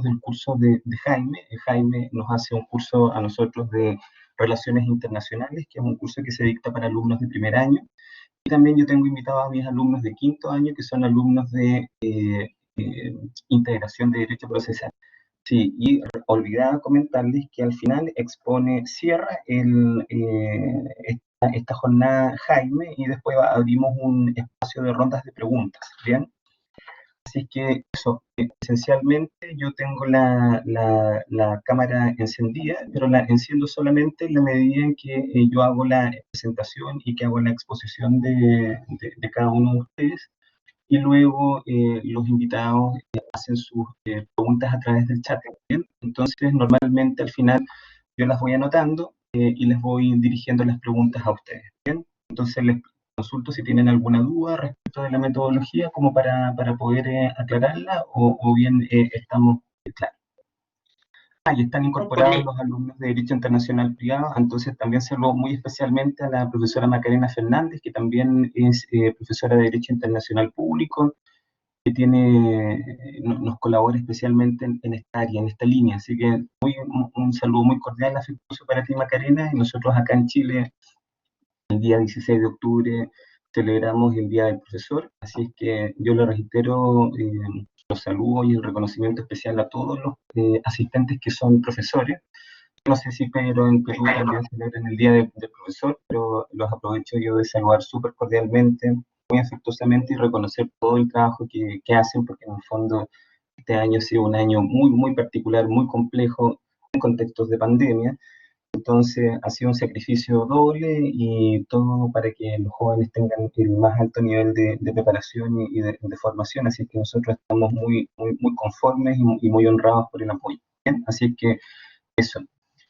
del curso de Jaime. Jaime nos hace un curso a nosotros de Relaciones Internacionales, que es un curso que se dicta para alumnos de primer año. Y también yo tengo invitado a mis alumnos de quinto año, que son alumnos de Integración de Derecho Procesal. Sí, y olvidaba comentarles que al final cierra esta jornada Jaime, y después abrimos un espacio de rondas de preguntas, ¿bien? Así que eso, esencialmente yo tengo la cámara encendida, pero la enciendo solamente en la medida en que yo hago la presentación y que hago la exposición de cada uno de ustedes, y luego los invitados hacen sus preguntas a través del chat, ¿bien? Entonces, normalmente al final yo las voy anotando y les voy dirigiendo las preguntas a ustedes, ¿bien? Entonces les consulto si tienen alguna duda respecto de la metodología como para poder aclararla, o bien estamos claros. Y están incorporados los alumnos de Derecho Internacional Privado, entonces también saludo muy especialmente a la profesora Macarena Fernández, que también es profesora de Derecho Internacional Público, que nos colabora especialmente en esta área, en esta línea. Así que un saludo muy cordial, afectuoso para ti, Macarena, y nosotros acá en Chile, el día 16 de octubre, celebramos el Día del Profesor, así es que yo le reitero los saludos y el reconocimiento especial a todos los asistentes que son profesores. No sé si Pedro en Perú también celebran el Día del Profesor, pero los aprovecho yo de saludar súper cordialmente, muy afectuosamente, y reconocer todo el trabajo que hacen, porque en el fondo este año ha sido un año muy, muy particular, muy complejo, en contextos de pandemia. Entonces ha sido un sacrificio doble, y todo para que los jóvenes tengan el más alto nivel de preparación y de formación. Así que nosotros estamos muy, muy, muy conformes y muy honrados por el apoyo. ¿Bien? Así que eso.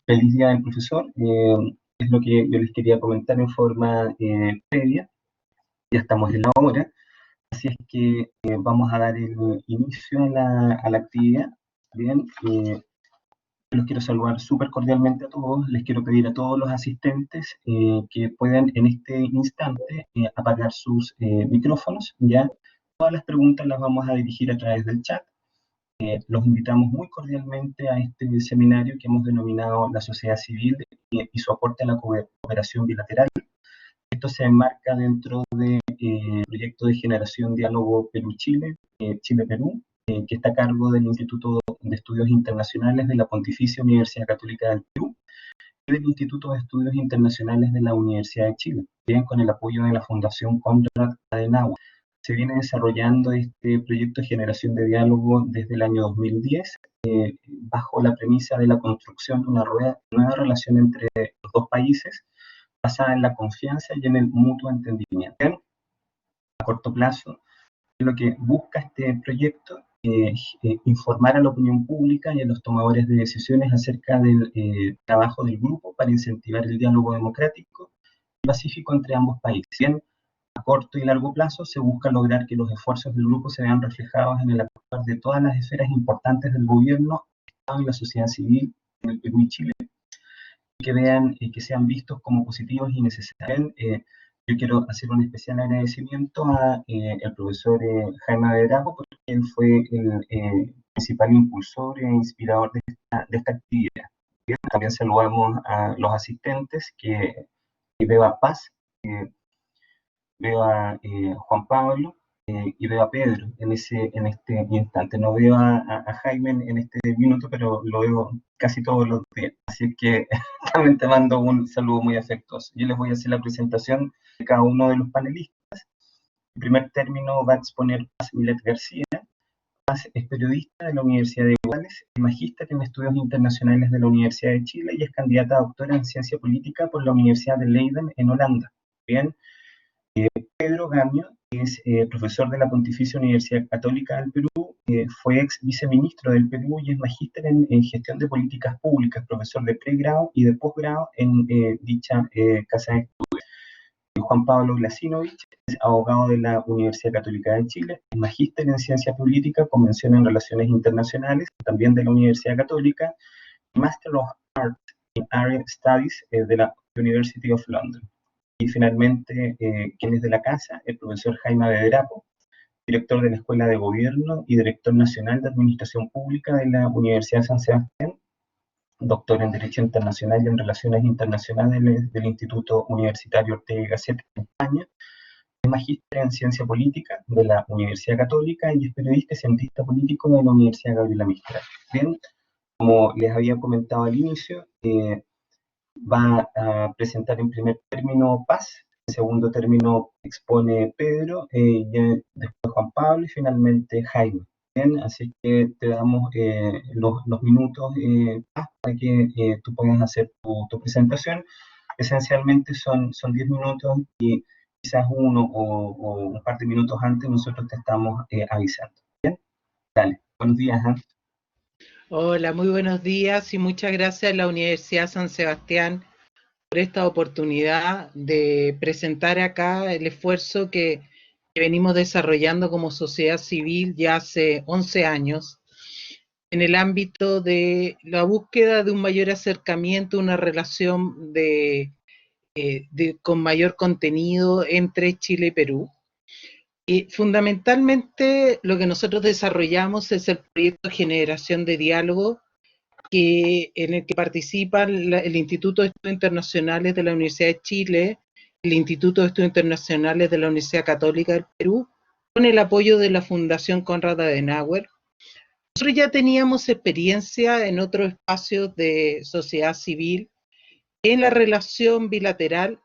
Feliz Día del Profesor. Es lo que yo les quería comentar en forma previa. Ya estamos en la hora. Así es que vamos a dar el inicio a la actividad. Bien. Los quiero saludar súper cordialmente a todos. Les quiero pedir a todos los asistentes que puedan en este instante apagar sus micrófonos. Ya todas las preguntas las vamos a dirigir a través del chat. Los invitamos muy cordialmente a este seminario que hemos denominado La Sociedad Civil y su aporte a la cooperación bilateral. Esto se enmarca dentro del proyecto de generación Diálogo Perú-Chile, Chile-Perú, que está a cargo del Instituto de Estudios Internacionales de la Pontificia Universidad Católica del Perú y del Instituto de Estudios Internacionales de la Universidad de Chile, bien con el apoyo de la Fundación Konrad Adenauer. Se viene desarrollando este proyecto de generación de diálogo desde el año 2010, bajo la premisa de la construcción de una nueva relación entre los dos países, basada en la confianza y en el mutuo entendimiento. Bien, a corto plazo, lo que busca este proyecto es informar a la opinión pública y a los tomadores de decisiones acerca del trabajo del grupo para incentivar el diálogo democrático y pacífico entre ambos países. Bien, a corto y largo plazo se busca lograr que los esfuerzos del grupo se vean reflejados en el actuar de todas las esferas importantes del gobierno, el Estado y la sociedad civil en el Perú y Chile, y que vean que sean vistos como positivos y necesarios. Yo quiero hacer un especial agradecimiento a el profesor Jaime Abedrago, porque él fue el principal impulsor e inspirador de esta actividad. Bien, también saludamos a los asistentes, que veo a Paz, veo a Juan Pablo y veo a Pedro en este instante. No veo a Jaime en este minuto, pero lo veo casi todos los días. Así que también te mando un saludo muy afectuoso. Yo les voy a hacer la presentación de cada uno de los panelistas. En primer término va a exponer Paz Milet García. Paz es periodista de la Universidad de Iguales, magíster en estudios internacionales de la Universidad de Chile y es candidata a doctora en ciencia política por la Universidad de Leiden en Holanda. Bien. Pedro Gamio es profesor de la Pontificia Universidad Católica del Perú, fue ex viceministro del Perú y es magíster en gestión de políticas públicas, profesor de pregrado y de posgrado en dicha casa de estudios. Juan Pablo Glasinovich es abogado de la Universidad Católica de Chile, es magíster en ciencia política con mención en relaciones internacionales, también de la Universidad Católica, Master of Arts in Area Studies de la University of London. Y finalmente, quien es de la casa, el profesor Jaime Abedrago, director de la Escuela de Gobierno y director nacional de Administración Pública de la Universidad de San Sebastián, doctor en Derecho Internacional y en Relaciones Internacionales del Instituto Universitario Ortega y Gasset en España, es magíster en Ciencia Política de la Universidad Católica y es periodista y cientista político de la Universidad Gabriela Mistral. Bien, como les había comentado al inicio, va a presentar en primer término Paz, en segundo término expone Pedro, y después Juan Pablo y finalmente Jaime. Bien, así que te damos los minutos Paz, para que tú puedas hacer tu presentación. Esencialmente son 10 minutos y quizás uno o un par de minutos antes nosotros te estamos avisando. Bien, dale, buenos días. Hola, muy buenos días y muchas gracias a la Universidad San Sebastián por esta oportunidad de presentar acá el esfuerzo que venimos desarrollando como sociedad civil ya hace 11 años en el ámbito de la búsqueda de un mayor acercamiento, una relación con mayor contenido entre Chile y Perú. Y fundamentalmente lo que nosotros desarrollamos es el proyecto Generación de Diálogo, en el que participan el Instituto de Estudios Internacionales de la Universidad de Chile, el Instituto de Estudios Internacionales de la Universidad Católica del Perú, con el apoyo de la Fundación Konrad Adenauer. Nosotros ya teníamos experiencia en otros espacios de sociedad civil en la relación bilateral,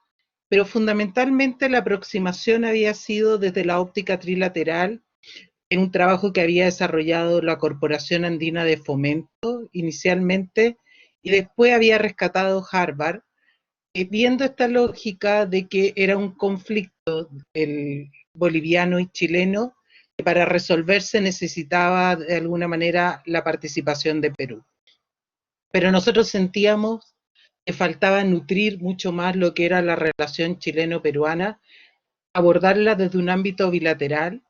pero fundamentalmente la aproximación había sido desde la óptica trilateral, en un trabajo que había desarrollado la Corporación Andina de Fomento inicialmente y después había rescatado Harvard, viendo esta lógica de que era un conflicto el boliviano y chileno que para resolverse necesitaba de alguna manera la participación de Perú. Pero nosotros sentíamos que faltaba nutrir mucho más lo que era la relación chileno-peruana, abordarla desde un ámbito bilateral.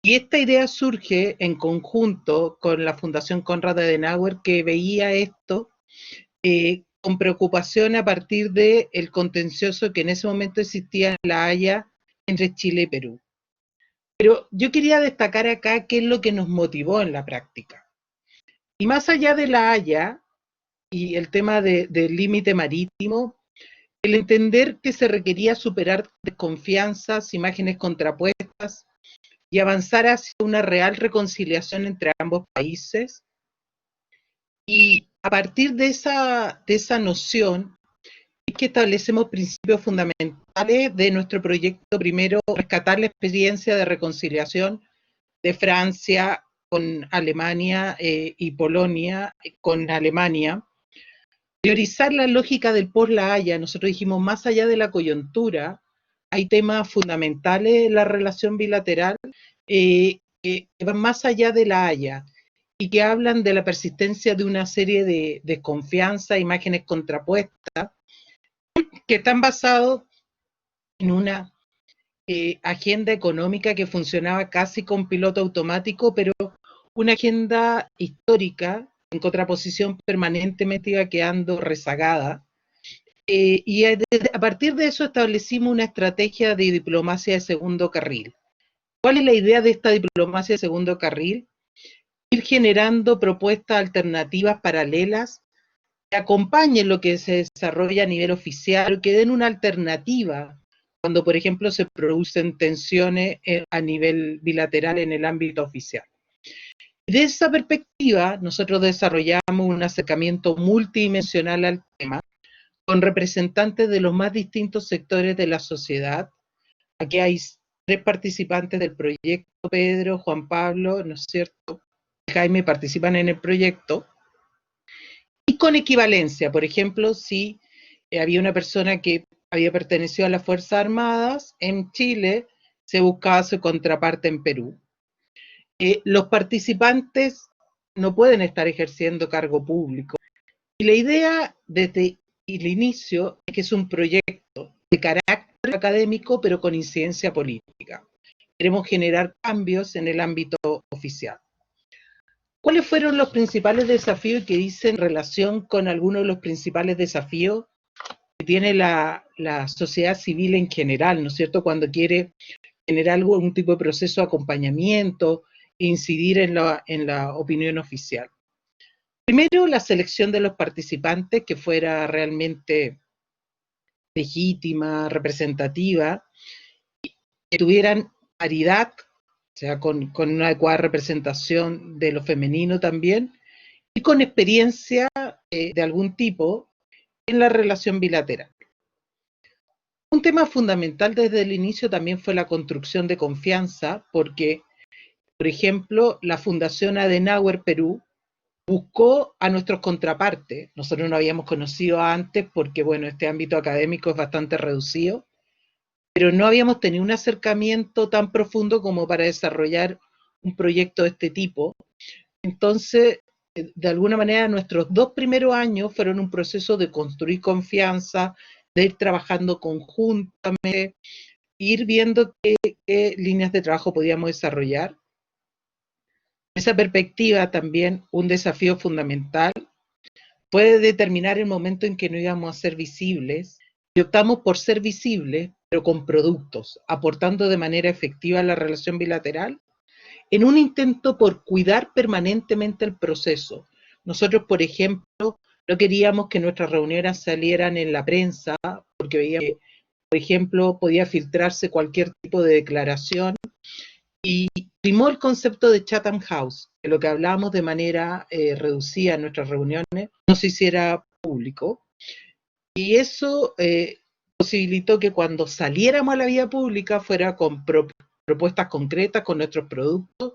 Y esta idea surge en conjunto con la Fundación Konrad Adenauer, que veía esto con preocupación a partir del contencioso que en ese momento existía en La Haya entre Chile y Perú. Pero yo quería destacar acá qué es lo que nos motivó en la práctica. Y más allá de La Haya y el tema del límite marítimo, el entender que se requería superar desconfianzas, imágenes contrapuestas, y avanzar hacia una real reconciliación entre ambos países. Y a partir de esa noción es que establecemos principios fundamentales de nuestro proyecto. Primero, rescatar la experiencia de reconciliación de Francia con Alemania y Polonia con Alemania. Priorizar la lógica del post-La Haya. Nosotros dijimos, más allá de la coyuntura, hay temas fundamentales en la relación bilateral que van más allá de La Haya y que hablan de la persistencia de una serie de desconfianza, imágenes contrapuestas, que están basados en una agenda económica que funcionaba casi con piloto automático, pero una agenda histórica en contraposición permanentemente iba quedando rezagada. Y a partir de eso establecimos una estrategia de diplomacia de segundo carril. ¿Cuál es la idea de esta diplomacia de segundo carril? Ir generando propuestas alternativas paralelas que acompañen lo que se desarrolla a nivel oficial, que den una alternativa cuando, por ejemplo, se producen tensiones a nivel bilateral en el ámbito oficial. De esa perspectiva, nosotros desarrollamos un acercamiento multidimensional al tema, con representantes de los más distintos sectores de la sociedad. Aquí hay 3 participantes del proyecto, Pedro, Juan Pablo, ¿no es cierto?, Jaime, participan en el proyecto. Y con equivalencia, por ejemplo, si había una persona que había pertenecido a las Fuerzas Armadas en Chile, se buscaba su contraparte en Perú. Los participantes no pueden estar ejerciendo cargo público. Y la idea desde el inicio es que es un proyecto de carácter académico, pero con incidencia política. Queremos generar cambios en el ámbito oficial. ¿Cuáles fueron los principales desafíos que dicen relación con algunos de los principales desafíos que tiene la sociedad civil en general, ¿no es cierto?, cuando quiere generar algún tipo de proceso de acompañamiento e incidir en la opinión oficial. Primero, la selección de los participantes que fuera realmente legítima, representativa, que tuvieran paridad, o sea, con una adecuada representación de lo femenino también, y con experiencia de algún tipo en la relación bilateral. Un tema fundamental desde el inicio también fue la construcción de confianza, porque, por ejemplo, la Fundación Adenauer Perú buscó a nuestros contrapartes. Nosotros no habíamos conocido antes porque, bueno, este ámbito académico es bastante reducido, pero no habíamos tenido un acercamiento tan profundo como para desarrollar un proyecto de este tipo. Entonces, de alguna manera, nuestros 2 primeros años fueron un proceso de construir confianza, de ir trabajando conjuntamente, ir viendo qué líneas de trabajo podíamos desarrollar. En esa perspectiva también un desafío fundamental fue determinar el momento en que no íbamos a ser visibles y optamos por ser visibles, pero con productos, aportando de manera efectiva a la relación bilateral en un intento por cuidar permanentemente el proceso. Nosotros, por ejemplo, no queríamos que nuestras reuniones salieran en la prensa, porque veíamos que, por ejemplo, podía filtrarse cualquier tipo de declaración, y primó el concepto de Chatham House, que lo que hablábamos de manera reducida en nuestras reuniones no se hiciera público, y eso posibilitó que cuando saliéramos a la vía pública fuera con propuestas concretas, con nuestros productos,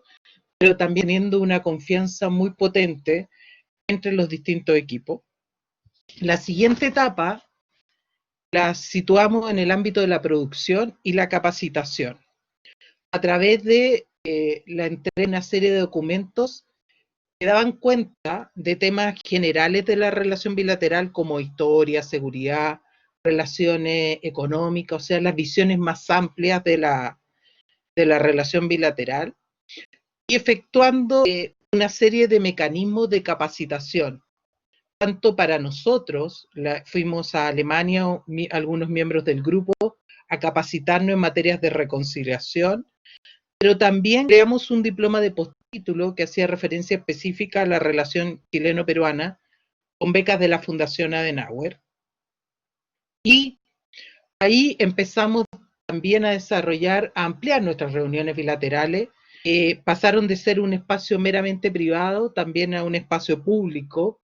pero también teniendo una confianza muy potente entre los distintos equipos. La siguiente etapa la situamos en el ámbito de la producción y la capacitación, a través de la entrega de una serie de documentos que daban cuenta de temas generales de la relación bilateral como historia, seguridad, relaciones económicas, o sea, las visiones más amplias de la relación bilateral, y efectuando una serie de mecanismos de capacitación, tanto para nosotros, fuimos a Alemania, algunos miembros del grupo, a capacitarnos en materias de reconciliación, pero también creamos un diploma de postítulo que hacía referencia específica a la relación chileno-peruana con becas de la Fundación Adenauer. Y ahí empezamos también a desarrollar, a ampliar nuestras reuniones bilaterales. Pasaron de ser un espacio meramente privado también a un espacio público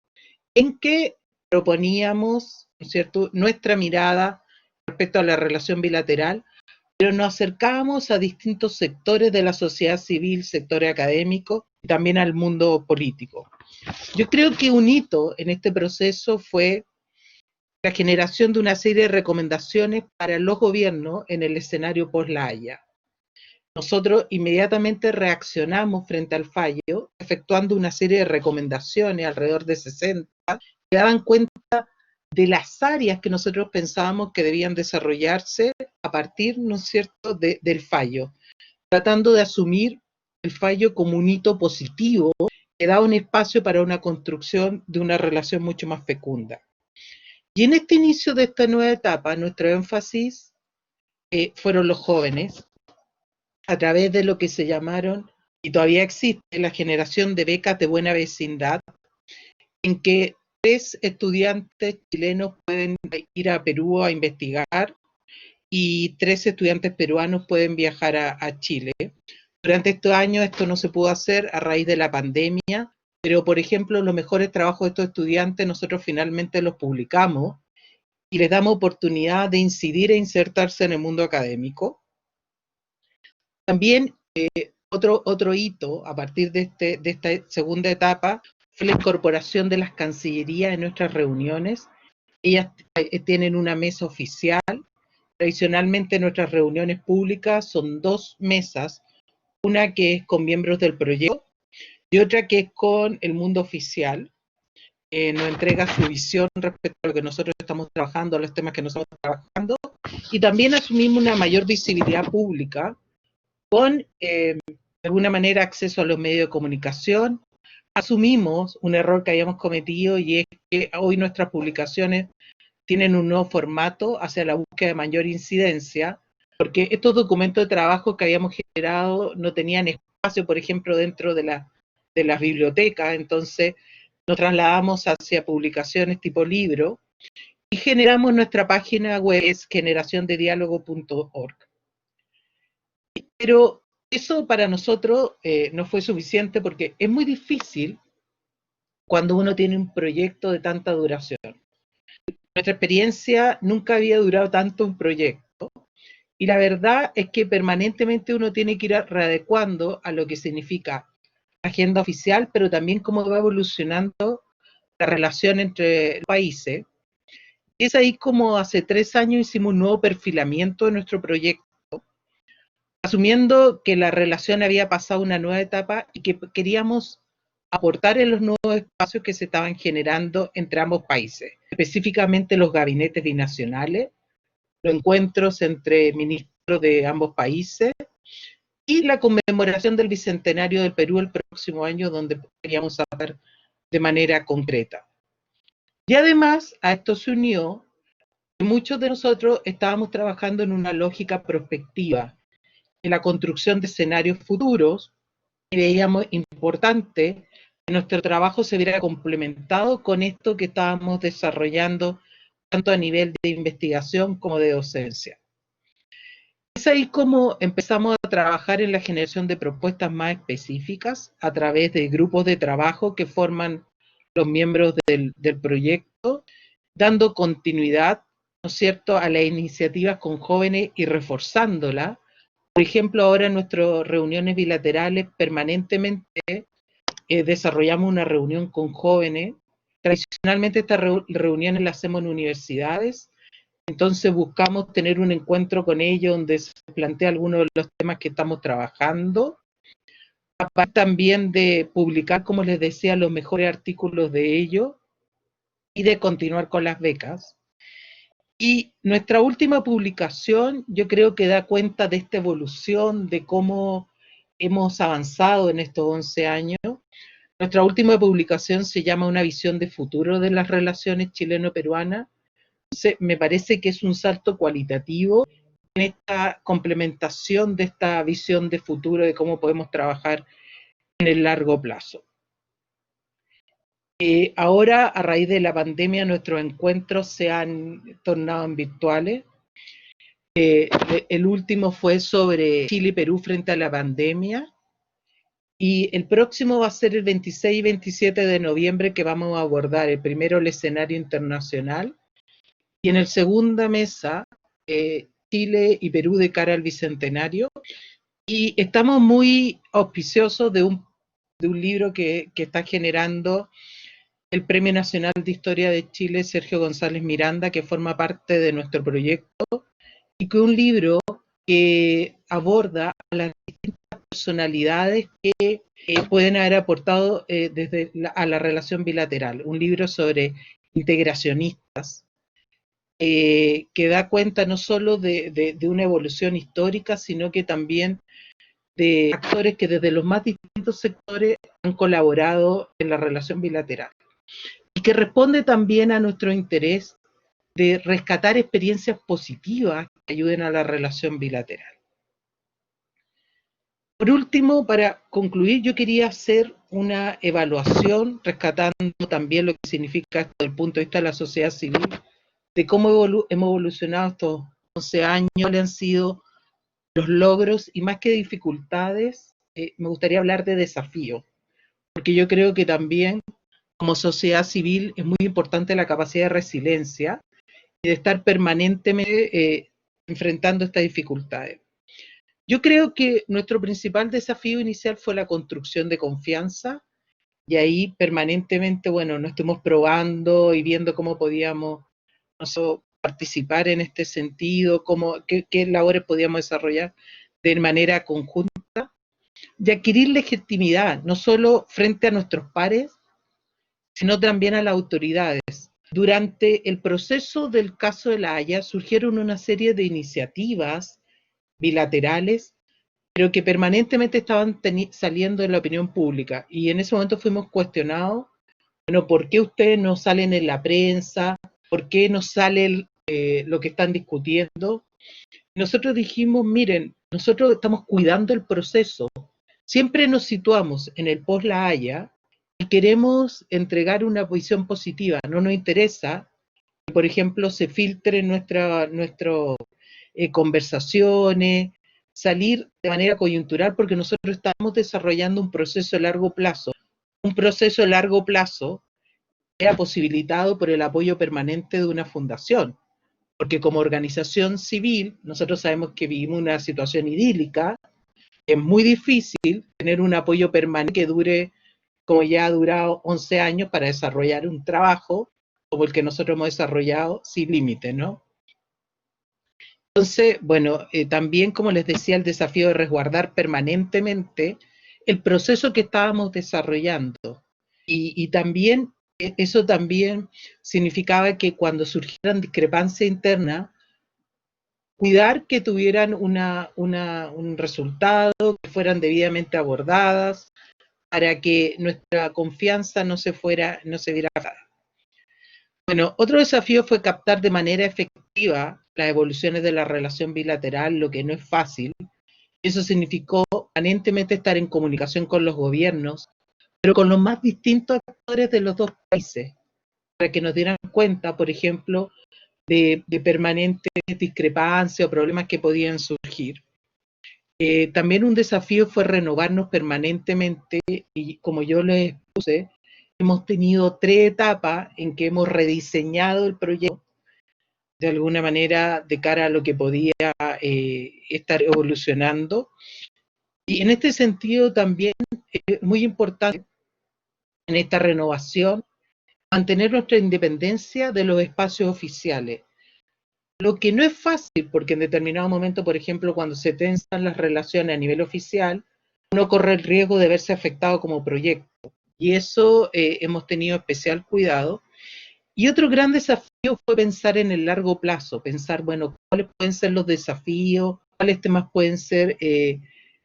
en que proponíamos, ¿no es cierto?, nuestra mirada respecto a la relación bilateral, pero nos acercábamos a distintos sectores de la sociedad civil, sectores académicos y también al mundo político. Yo creo que un hito en este proceso fue la generación de una serie de recomendaciones para los gobiernos en el escenario post-La Haya. Nosotros inmediatamente reaccionamos frente al fallo, efectuando una serie de recomendaciones, alrededor de 60, que daban cuenta de las áreas que nosotros pensábamos que debían desarrollarse a partir, ¿no es cierto?, del fallo, tratando de asumir el fallo como un hito positivo que da un espacio para una construcción de una relación mucho más fecunda. Y en este inicio de esta nueva etapa, nuestro énfasis fueron los jóvenes, a través de lo que se llamaron, y todavía existe, la generación de becas de buena vecindad, en que 3 estudiantes chilenos pueden ir a Perú a investigar y 3 estudiantes peruanos pueden viajar a Chile. Durante estos años esto no se pudo hacer a raíz de la pandemia, pero por ejemplo los mejores trabajos de estos estudiantes nosotros finalmente los publicamos y les damos oportunidad de incidir e insertarse en el mundo académico. También otro hito a partir de esta segunda etapa fue la incorporación de las cancillerías en nuestras reuniones. Ellas tienen una mesa oficial. Tradicionalmente nuestras reuniones públicas son 2 mesas, una que es con miembros del proyecto y otra que es con el mundo oficial. Nos entrega su visión respecto a lo que nosotros estamos trabajando, a los temas que nosotros estamos trabajando, y también asumimos una mayor visibilidad pública con, de alguna manera, acceso a los medios de comunicación. Asumimos un error que habíamos cometido y es que hoy nuestras publicaciones tienen un nuevo formato hacia la búsqueda de mayor incidencia, porque estos documentos de trabajo que habíamos generado no tenían espacio, por ejemplo, dentro de las bibliotecas, entonces nos trasladamos hacia publicaciones tipo libro y generamos nuestra página web, es generaciondediálogo.org. Pero eso para nosotros no fue suficiente porque es muy difícil cuando uno tiene un proyecto de tanta duración. Nuestra experiencia nunca había durado tanto un proyecto y la verdad es que permanentemente uno tiene que ir readecuando a lo que significa la agenda oficial, pero también cómo va evolucionando la relación entre países. Y es ahí como hace 3 años hicimos un nuevo perfilamiento de nuestro proyecto, asumiendo que la relación había pasado una nueva etapa y que queríamos aportar en los nuevos espacios que se estaban generando entre ambos países, específicamente los gabinetes binacionales, los encuentros entre ministros de ambos países y la conmemoración del Bicentenario del Perú el próximo año, donde queríamos hablar de manera concreta. Y además a esto se unió que muchos de nosotros estábamos trabajando en una lógica prospectiva, en la construcción de escenarios futuros, y veíamos importante que nuestro trabajo se viera complementado con esto que estábamos desarrollando tanto a nivel de investigación como de docencia. Es ahí como empezamos a trabajar en la generación de propuestas más específicas a través de grupos de trabajo que forman los miembros del proyecto, dando continuidad, ¿no es cierto?, a las iniciativas con jóvenes y reforzándolas. Por ejemplo, ahora en nuestras reuniones bilaterales permanentemente desarrollamos una reunión con jóvenes. Tradicionalmente estas reuniones las hacemos en universidades, entonces buscamos tener un encuentro con ellos donde se plantea algunos de los temas que estamos trabajando. Aparte también de publicar, como les decía, los mejores artículos de ellos y de continuar con las becas. Y nuestra última publicación yo creo que da cuenta de esta evolución, de cómo hemos avanzado en estos 11 años. Nuestra última publicación se llama Una visión de futuro de las relaciones chileno-peruanas. Me parece que es un salto cualitativo en esta complementación de esta visión de futuro de cómo podemos trabajar en el largo plazo. Ahora, a raíz de la pandemia, nuestros encuentros se han tornado en virtuales. El último fue sobre Chile y Perú frente a la pandemia. Y el próximo va a ser el 26 y 27 de noviembre, que vamos a abordar el primero el escenario internacional y en el segunda mesa Chile y Perú de cara al Bicentenario. Y estamos muy auspiciosos de un libro que está generando el Premio Nacional de Historia de Chile, Sergio González Miranda, que forma parte de nuestro proyecto, y que es un libro que aborda a las distintas personalidades que pueden haber aportado a la relación bilateral. Un libro sobre integracionistas, que da cuenta no solo de una evolución histórica, sino que también de actores que desde los más distintos sectores han colaborado en la relación bilateral. Y que responde también a nuestro interés de rescatar experiencias positivas que ayuden a la relación bilateral. Por último, para concluir, yo quería hacer una evaluación, rescatando también lo que significa esto desde el punto de vista de la sociedad civil, de cómo hemos evolucionado estos 11 años, cuáles han sido los logros y más que dificultades, me gustaría hablar de desafíos, porque yo creo que también como sociedad civil es muy importante la capacidad de resiliencia y de estar permanentemente enfrentando estas dificultades. Yo creo que nuestro principal desafío inicial fue la construcción de confianza y ahí permanentemente, bueno, nos estuvimos probando y viendo cómo podíamos nosotros participar en este sentido, qué labores podíamos desarrollar de manera conjunta y adquirir legitimidad, no solo frente a nuestros pares, sino también a las autoridades. Durante el proceso del caso de La Haya surgieron una serie de iniciativas bilaterales, pero que permanentemente estaban saliendo en la opinión pública. Y en ese momento fuimos cuestionados, bueno, ¿por qué ustedes no salen en la prensa? ¿Por qué no sale lo que están discutiendo? Nosotros dijimos, miren, nosotros estamos cuidando el proceso. Siempre nos situamos en el post La Haya y queremos entregar una posición positiva. No nos interesa que, por ejemplo, se filtren nuestras conversaciones, salir de manera coyuntural, porque nosotros estamos desarrollando un proceso a largo plazo. Un proceso a largo plazo era posibilitado por el apoyo permanente de una fundación, porque como organización civil, nosotros sabemos que vivimos una situación idílica, es muy difícil tener un apoyo permanente que dure, como ya ha durado 11 años, para desarrollar un trabajo como el que nosotros hemos desarrollado sin límite, ¿no? Entonces, bueno, también, como les decía, el desafío de resguardar permanentemente el proceso que estábamos desarrollando. Y también, eso también significaba que cuando surgieran discrepancias internas, cuidar que tuvieran un resultado, que fueran debidamente abordadas, para que nuestra confianza no se viera afectada. Bueno, otro desafío fue captar de manera efectiva las evoluciones de la relación bilateral, lo que no es fácil. Eso significó permanentemente estar en comunicación con los gobiernos, pero con los más distintos actores de los dos países, para que nos dieran cuenta, por ejemplo, de permanentes discrepancias o problemas que podían surgir. También un desafío fue renovarnos permanentemente y, como yo les puse, hemos tenido 3 etapas en que hemos rediseñado el proyecto de alguna manera de cara a lo que podía estar evolucionando. Y en este sentido también es muy importante en esta renovación mantener nuestra independencia de los espacios oficiales. Lo que no es fácil, porque en determinado momento, por ejemplo, cuando se tensan las relaciones a nivel oficial, uno corre el riesgo de verse afectado como proyecto. Y eso hemos tenido especial cuidado. Y otro gran desafío fue pensar en el largo plazo, pensar, bueno, cuáles pueden ser los desafíos, cuáles temas pueden ser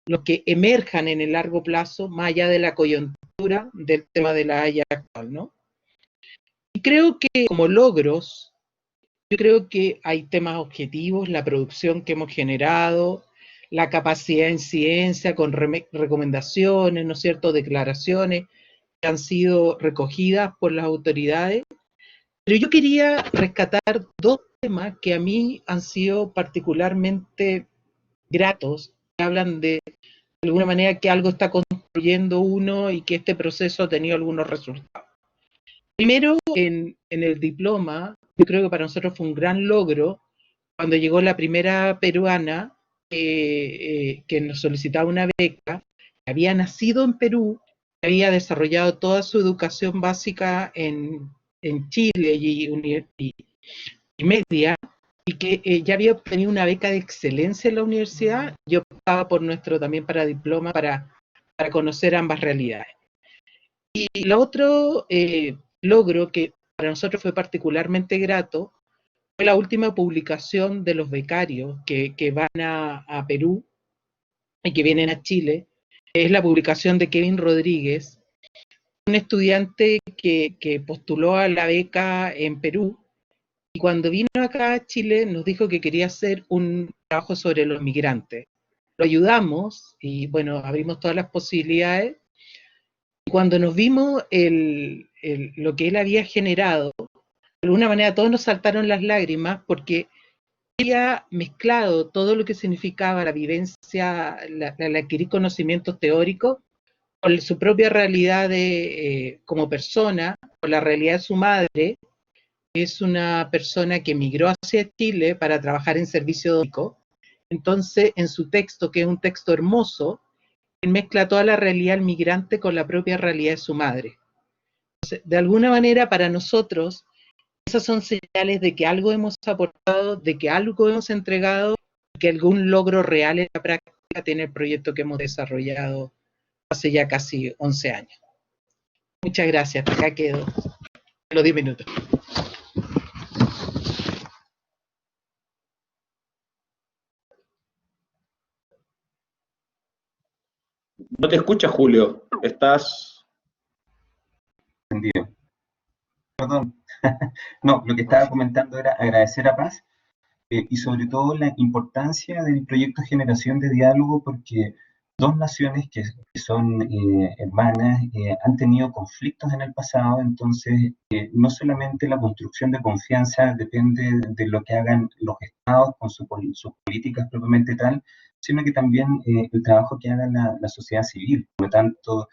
los que emerjan en el largo plazo, más allá de la coyuntura del tema de la Haya actual, ¿no? Y creo que como logros, yo creo que hay temas objetivos, la producción que hemos generado, la capacidad en ciencia con recomendaciones, ¿no es cierto?, declaraciones que han sido recogidas por las autoridades. Pero yo quería rescatar 2 temas que a mí han sido particularmente gratos, que hablan de alguna manera que algo está construyendo uno y que este proceso ha tenido algunos resultados. Primero, en el diploma, yo creo que para nosotros fue un gran logro cuando llegó la primera peruana que nos solicitaba una beca, que había nacido en Perú, que había desarrollado toda su educación básica en Chile y media, y que ya había obtenido una beca de excelencia en la universidad. Yo optaba por nuestro también para diploma para conocer ambas realidades. Y el otro logro que para nosotros fue particularmente grato fue la última publicación de los becarios que van a Perú y que vienen a Chile. Es la publicación de Kevin Rodríguez, un estudiante que postuló a la beca en Perú y cuando vino acá a Chile nos dijo que quería hacer un trabajo sobre los migrantes. Lo ayudamos y bueno, abrimos todas las posibilidades. Y cuando nos vimos lo que él había generado, de alguna manera todos nos saltaron las lágrimas porque había mezclado todo lo que significaba la vivencia, el adquirir conocimientos teóricos, con su propia realidad como persona, con la realidad de su madre. Es una persona que emigró hacia Chile para trabajar en servicio doméstico. Entonces, en su texto, que es un texto hermoso, él mezcla toda la realidad del migrante con la propia realidad de su madre. Entonces, de alguna manera, para nosotros, esas son señales de que algo hemos aportado, de que algo hemos entregado, que algún logro real en la práctica tiene el proyecto que hemos desarrollado hace ya casi 11 años. Muchas gracias, hasta acá quedo. Los 10 minutos. No te escuchas, Julio. Estás... Entendido. Perdón. No, lo que estaba comentando era agradecer a Paz y sobre todo la importancia del proyecto Generación de Diálogo, porque dos naciones que son hermanas han tenido conflictos en el pasado, entonces no solamente la construcción de confianza depende de lo que hagan los estados con sus políticas propiamente tal, sino que también el trabajo que haga la sociedad civil. Por lo tanto,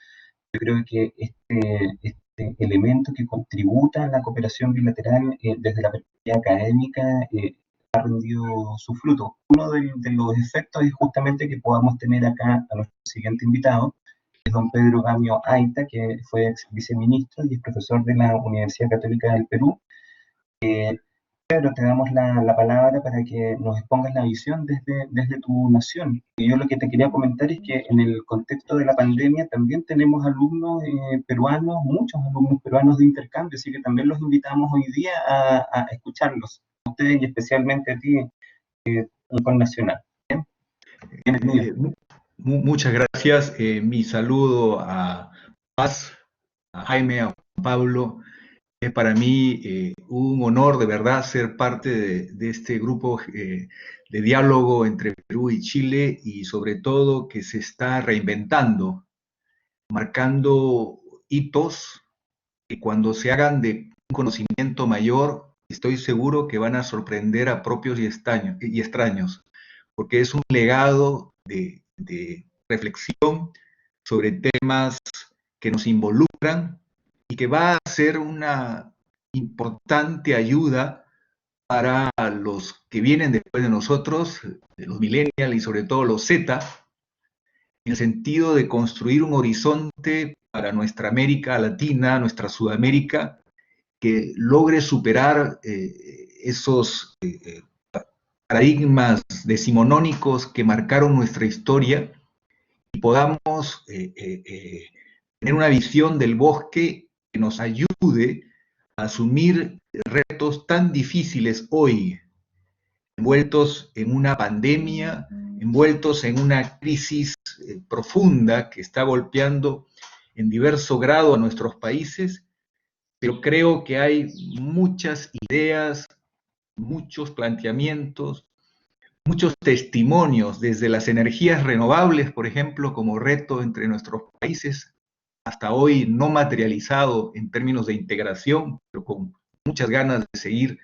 yo creo que este elemento que contributa a la cooperación bilateral desde la perspectiva académica ha rendido su fruto. Uno de los efectos es justamente que podamos tener acá a nuestro siguiente invitado, que es don Pedro Gamio Aita, que fue ex viceministro y es profesor de la Universidad Católica del Perú. Pedro, te damos la palabra para que nos expongas la visión desde tu nación. Y yo lo que te quería comentar es que en el contexto de la pandemia también tenemos alumnos peruanos, muchos alumnos peruanos de intercambio, así que también los invitamos hoy día a escucharlos, a ustedes y especialmente a ti, un connacional. ¿Bien? Bienvenido. Muchas gracias. Mi saludo a Paz, a Jaime, a Juan Pablo. Es para mí un honor de verdad ser parte de este grupo de diálogo entre Perú y Chile, y sobre todo que se está reinventando, marcando hitos que cuando se hagan de un conocimiento mayor, estoy seguro que van a sorprender a propios y extraños, porque es un legado de reflexión sobre temas que nos involucran y que va a ser una importante ayuda para los que vienen después de nosotros, los millennials y sobre todo los Z, en el sentido de construir un horizonte para nuestra América Latina, nuestra Sudamérica, que logre superar esos paradigmas decimonónicos que marcaron nuestra historia y podamos tener una visión del bosque que nos ayude a asumir retos tan difíciles hoy, envueltos en una pandemia, envueltos en una crisis profunda que está golpeando en diverso grado a nuestros países, pero creo que hay muchas ideas, muchos planteamientos, muchos testimonios, desde las energías renovables, por ejemplo, como reto entre nuestros países, hasta hoy no materializado en términos de integración, pero con muchas ganas de seguir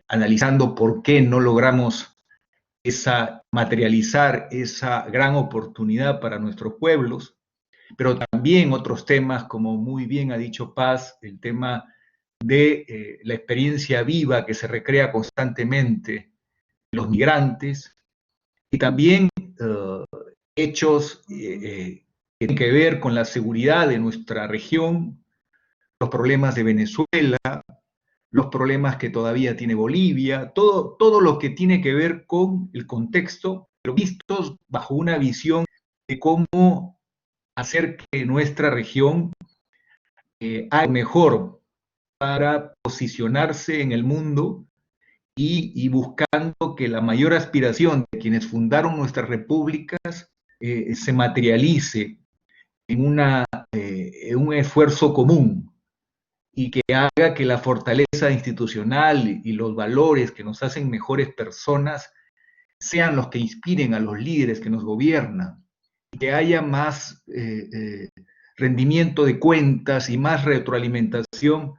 analizando por qué no logramos materializar esa gran oportunidad para nuestros pueblos, pero también otros temas, como muy bien ha dicho Paz, el tema de la experiencia viva que se recrea constantemente, los migrantes, y también hechos que tienen que ver con la seguridad de nuestra región, los problemas de Venezuela, los problemas que todavía tiene Bolivia, todo lo que tiene que ver con el contexto, pero vistos bajo una visión de cómo hacer que nuestra región haga mejor para posicionarse en el mundo y buscando que la mayor aspiración de quienes fundaron nuestras repúblicas se materialice en un esfuerzo común y que haga que la fortaleza institucional y los valores que nos hacen mejores personas sean los que inspiren a los líderes que nos gobiernan, y que haya más rendimiento de cuentas y más retroalimentación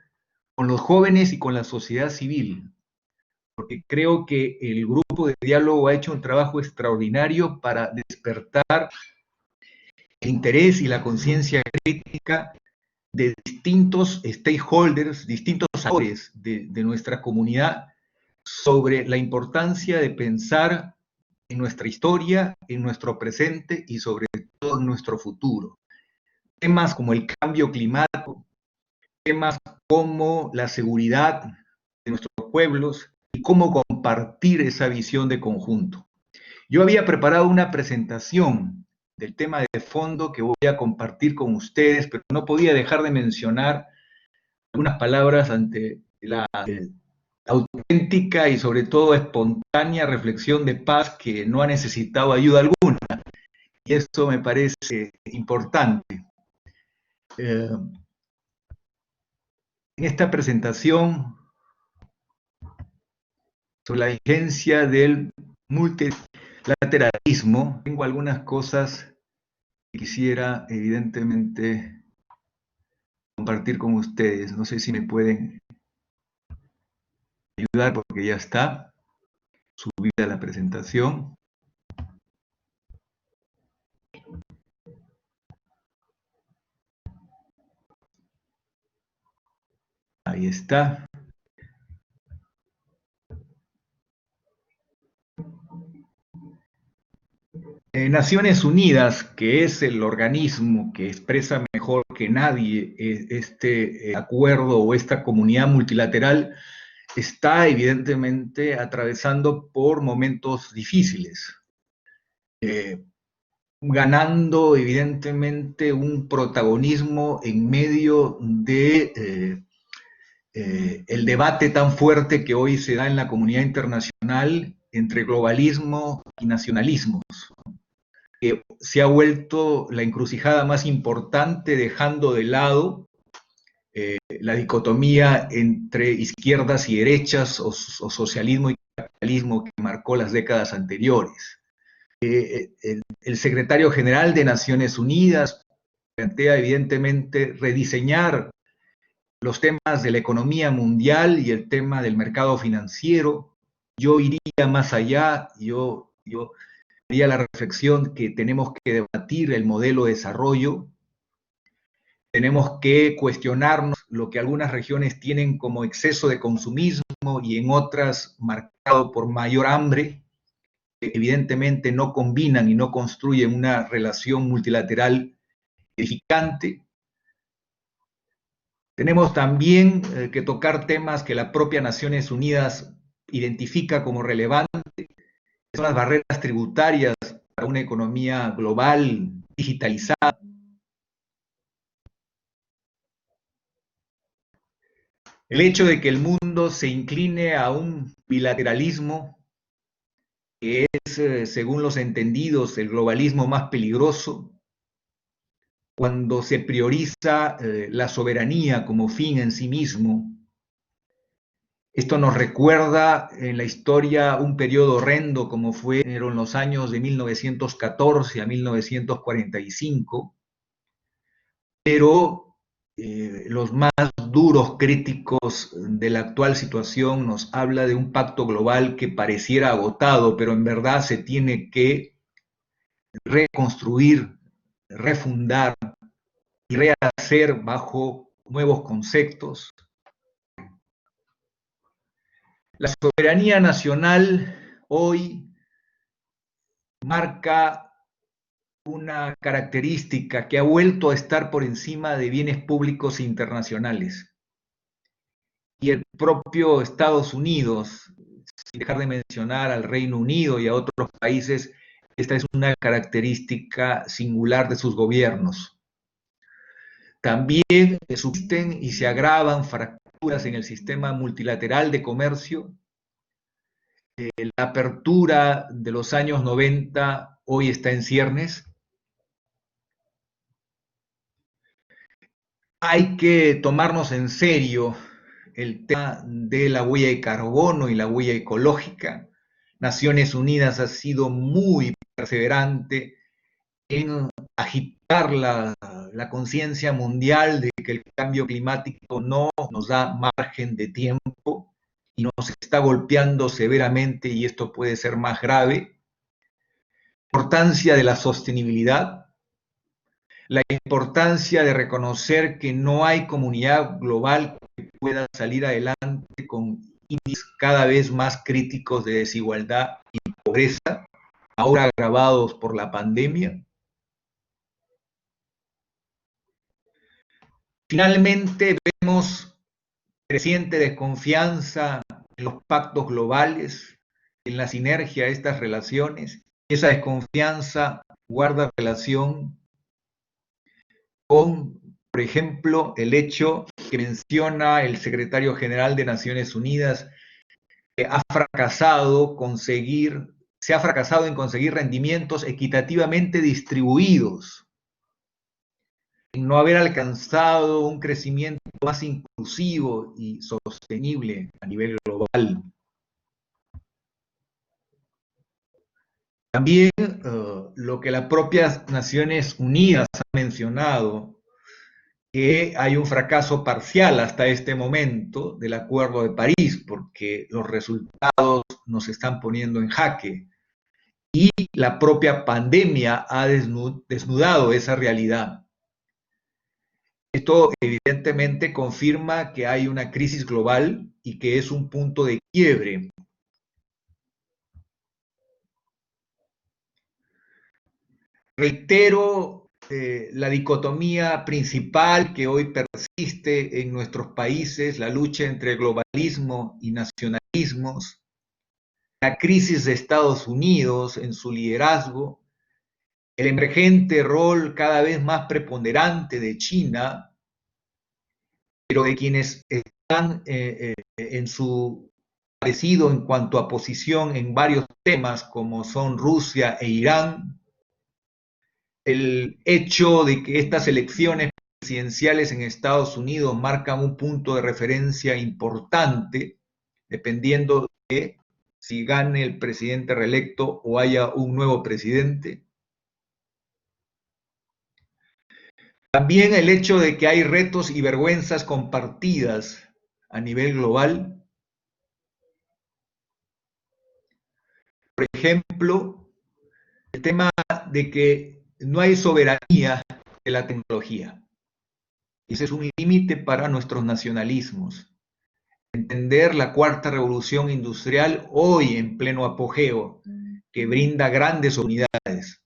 con los jóvenes y con la sociedad civil, porque creo que el grupo de diálogo ha hecho un trabajo extraordinario para despertar el interés y la conciencia crítica de distintos stakeholders, distintos actores de nuestra comunidad sobre la importancia de pensar en nuestra historia, en nuestro presente y sobre todo en nuestro futuro. Temas como el cambio climático, temas como la seguridad de nuestros pueblos y cómo compartir esa visión de conjunto. Yo había preparado una presentación del tema de fondo que voy a compartir con ustedes, pero no podía dejar de mencionar algunas palabras ante la auténtica y sobre todo espontánea reflexión de Paz, que no ha necesitado ayuda alguna, y esto me parece importante. En esta presentación sobre la vigencia del multilateralismo. Tengo algunas cosas que quisiera evidentemente compartir con ustedes. No sé si me pueden ayudar porque ya está subida la presentación. Ahí está. Naciones Unidas, que es el organismo que expresa mejor que nadie este acuerdo o esta comunidad multilateral, está evidentemente atravesando por momentos difíciles, ganando evidentemente un protagonismo en medio de el debate tan fuerte que hoy se da en la comunidad internacional entre globalismo y nacionalismos. Se ha vuelto la encrucijada más importante, dejando de lado la dicotomía entre izquierdas y derechas o socialismo y capitalismo que marcó las décadas anteriores. El secretario general de Naciones Unidas plantea evidentemente rediseñar los temas de la economía mundial y el tema del mercado financiero. Yo iría más allá, yo haría la reflexión que tenemos que debatir el modelo de desarrollo, tenemos que cuestionarnos lo que algunas regiones tienen como exceso de consumismo y en otras marcado por mayor hambre, que evidentemente no combinan y no construyen una relación multilateral edificante. Tenemos también que tocar temas que la propia Naciones Unidas identifica como relevantes, son las barreras tributarias para una economía global, digitalizada. El hecho de que el mundo se incline a un bilateralismo, que es, según los entendidos, el globalismo más peligroso, cuando se prioriza la soberanía como fin en sí mismo. Esto nos recuerda en la historia un periodo horrendo como fueron los años de 1914 a 1945, pero los más duros críticos de la actual situación nos habla de un pacto global que pareciera agotado, pero en verdad se tiene que reconstruir, refundar y rehacer bajo nuevos conceptos. La soberanía nacional hoy marca una característica que ha vuelto a estar por encima de bienes públicos internacionales. Y el propio Estados Unidos, sin dejar de mencionar al Reino Unido y a otros países, esta es una característica singular de sus gobiernos. También subsisten y se agravan fracturas en el sistema multilateral de comercio. La apertura de los años 90 hoy está en ciernes. Hay que tomarnos en serio el tema de la huella de carbono y la huella ecológica. Naciones Unidas ha sido muy perseverante en agitar la conciencia mundial de que el cambio climático no nos da margen de tiempo y nos está golpeando severamente, y esto puede ser más grave. La importancia de la sostenibilidad, la importancia de reconocer que no hay comunidad global que pueda salir adelante con índices cada vez más críticos de desigualdad y pobreza, ahora agravados por la pandemia. Finalmente vemos creciente desconfianza en los pactos globales, en la sinergia de estas relaciones. Esa desconfianza guarda relación con, por ejemplo, el hecho que menciona el secretario general de Naciones Unidas, que se ha fracasado en conseguir rendimientos equitativamente distribuidos, en no haber alcanzado un crecimiento más inclusivo y sostenible a nivel global. También lo que las propias Naciones Unidas han mencionado, que hay un fracaso parcial hasta este momento del Acuerdo de París, porque los resultados nos están poniendo en jaque. Y la propia pandemia ha desnudado esa realidad. Esto evidentemente confirma que hay una crisis global y que es un punto de quiebre. Reitero la dicotomía principal que hoy persiste en nuestros países, la lucha entre globalismo y nacionalismos, la crisis de Estados Unidos en su liderazgo, el emergente rol cada vez más preponderante de China, pero de quienes están en su parecido en cuanto a posición en varios temas como son Rusia e Irán, el hecho de que estas elecciones presidenciales en Estados Unidos marcan un punto de referencia importante, dependiendo de si gane el presidente reelecto o haya un nuevo presidente. También el hecho de que hay retos y vergüenzas compartidas a nivel global. Por ejemplo, el tema de que no hay soberanía de la tecnología. Ese es un límite para nuestros nacionalismos. Entender la cuarta revolución industrial hoy en pleno apogeo, que brinda grandes oportunidades.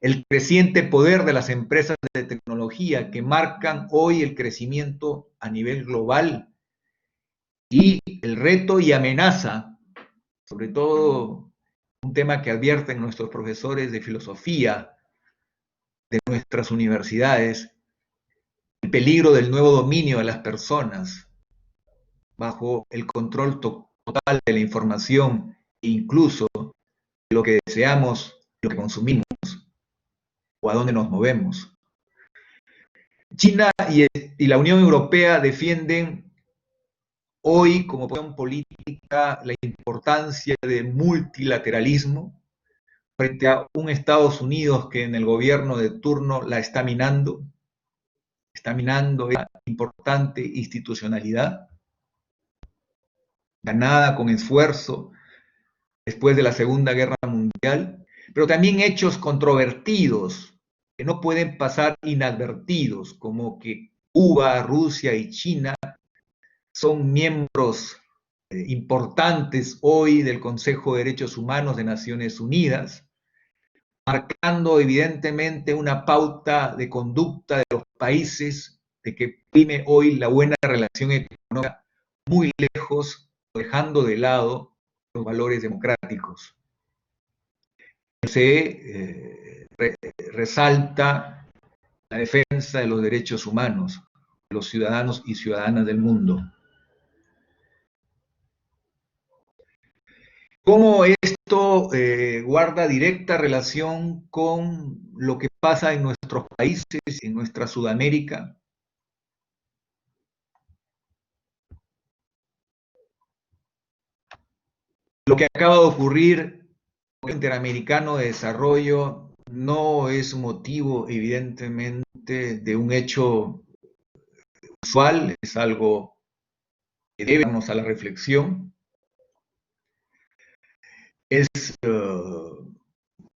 El creciente poder de las empresas de tecnología que marcan hoy el crecimiento a nivel global y el reto y amenaza, sobre todo un tema que advierten nuestros profesores de filosofía de nuestras universidades, el peligro del nuevo dominio de las personas bajo el control total de la información e incluso de lo que deseamos, lo que consumimos o a dónde nos movemos. China y la Unión Europea defienden hoy como posición política la importancia del multilateralismo frente a un Estados Unidos que en el gobierno de turno la está minando esa importante institucionalidad, ganada con esfuerzo después de la Segunda Guerra Mundial, pero también hechos controvertidos que no pueden pasar inadvertidos, como que Cuba, Rusia y China son miembros importantes hoy del Consejo de Derechos Humanos de Naciones Unidas, marcando evidentemente una pauta de conducta de los países de que prime hoy la buena relación económica, muy lejos, dejando de lado los valores democráticos. Se resalta la defensa de los derechos humanos de los ciudadanos y ciudadanas del mundo. ¿Cómo esto guarda directa relación con lo que pasa en nuestros países, en nuestra Sudamérica? Lo que acaba de ocurrir en el Interamericano de Desarrollo no es motivo, evidentemente, de un hecho usual, es algo que debe darnos a la reflexión. Es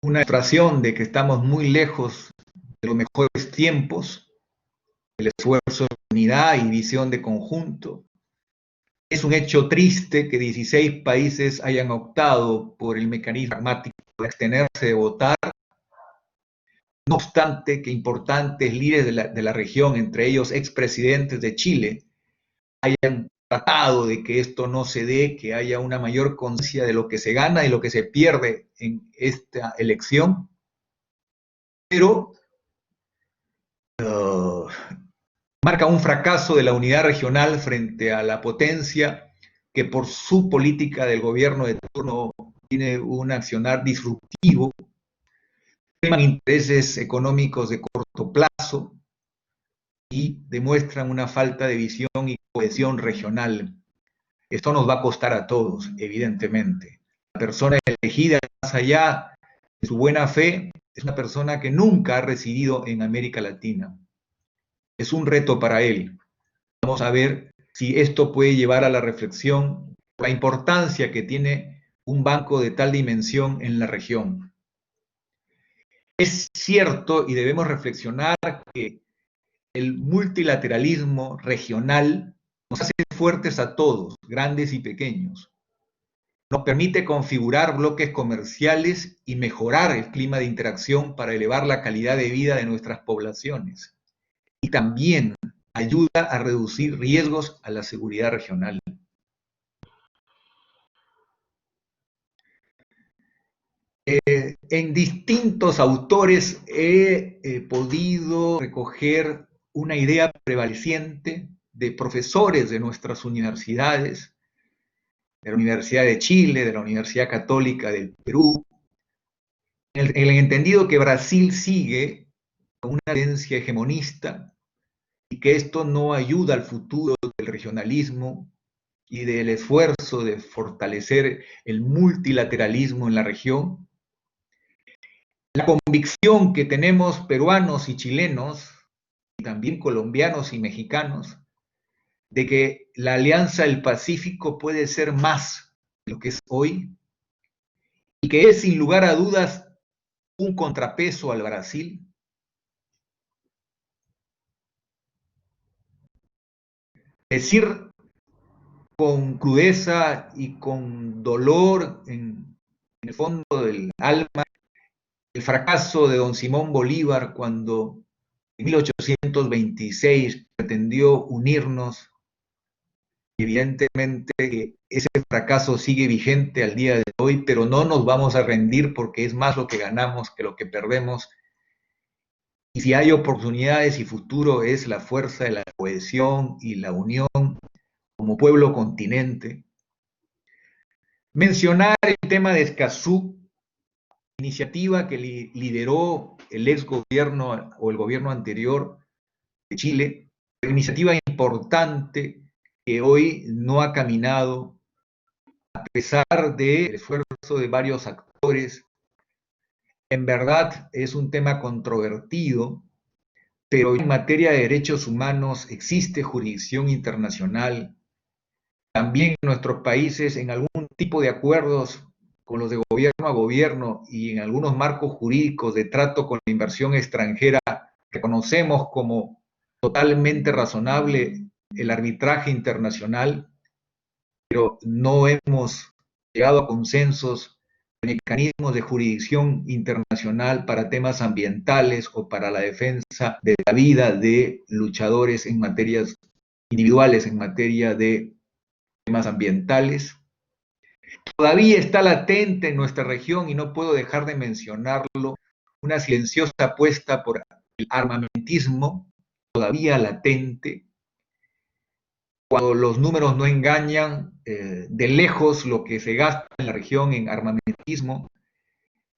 una expresión de que estamos muy lejos de los mejores tiempos, el esfuerzo de unidad y visión de conjunto. Es un hecho triste que 16 países hayan optado por el mecanismo pragmático de abstenerse de votar, no obstante que importantes líderes de la región, entre ellos expresidentes de Chile, hayan tratado de que esto no se dé, que haya una mayor conciencia de lo que se gana y lo que se pierde en esta elección. Pero marca un fracaso de la unidad regional frente a la potencia que por su política del gobierno de turno tiene un accionar disruptivo, teman intereses económicos de corto plazo y demuestran una falta de visión y cohesión regional. Esto nos va a costar a todos, evidentemente. La persona elegida, más allá de su buena fe, es una persona que nunca ha residido en América Latina. Es un reto para él. Vamos a ver si esto puede llevar a la reflexión la importancia que tiene un banco de tal dimensión en la región. Es cierto y debemos reflexionar que el multilateralismo regional nos hace fuertes a todos, grandes y pequeños. Nos permite configurar bloques comerciales y mejorar el clima de interacción para elevar la calidad de vida de nuestras poblaciones. Y también ayuda a reducir riesgos a la seguridad regional. En distintos autores he podido recoger una idea prevaleciente de profesores de nuestras universidades, de la Universidad de Chile, de la Universidad Católica del Perú, en el entendido que Brasil sigue con una tendencia hegemonista y que esto no ayuda al futuro del regionalismo y del esfuerzo de fortalecer el multilateralismo en la región. La convicción que tenemos peruanos y chilenos, y también colombianos y mexicanos, de que la Alianza del Pacífico puede ser más de lo que es hoy, y que es sin lugar a dudas un contrapeso al Brasil. Decir con crudeza y con dolor en el fondo del alma el fracaso de don Simón Bolívar cuando en 1826 pretendió unirnos. Evidentemente ese fracaso sigue vigente al día de hoy, pero no nos vamos a rendir porque es más lo que ganamos que lo que perdemos. Y si hay oportunidades y futuro es la fuerza de la cohesión y la unión como pueblo continente. Mencionar el tema de Escazú, iniciativa que lideró el ex gobierno o el gobierno anterior de Chile, una iniciativa importante que hoy no ha caminado a pesar del esfuerzo de varios actores. En verdad es un tema controvertido, pero en materia de derechos humanos existe jurisdicción internacional. También en nuestros países, en algún tipo de acuerdos con los de gobierno a gobierno y en algunos marcos jurídicos de trato con la inversión extranjera, reconocemos como totalmente razonable el arbitraje internacional, pero no hemos llegado a consensos de mecanismos de jurisdicción internacional para temas ambientales o para la defensa de la vida de luchadores en materias individuales, en materia de temas ambientales. Todavía está latente en nuestra región, y no puedo dejar de mencionarlo, una silenciosa apuesta por el armamentismo, todavía latente. Cuando los números no engañan, de lejos lo que se gasta en la región en armamentismo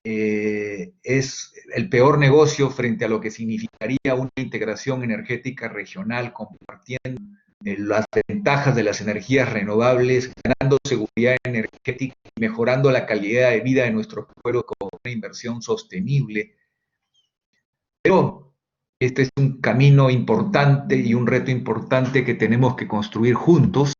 es el peor negocio frente a lo que significaría una integración energética regional, compartiendo las ventajas de las energías renovables, ganando seguridad energética y mejorando la calidad de vida de nuestros pueblos con una inversión sostenible. Pero este es un camino importante y un reto importante que tenemos que construir juntos.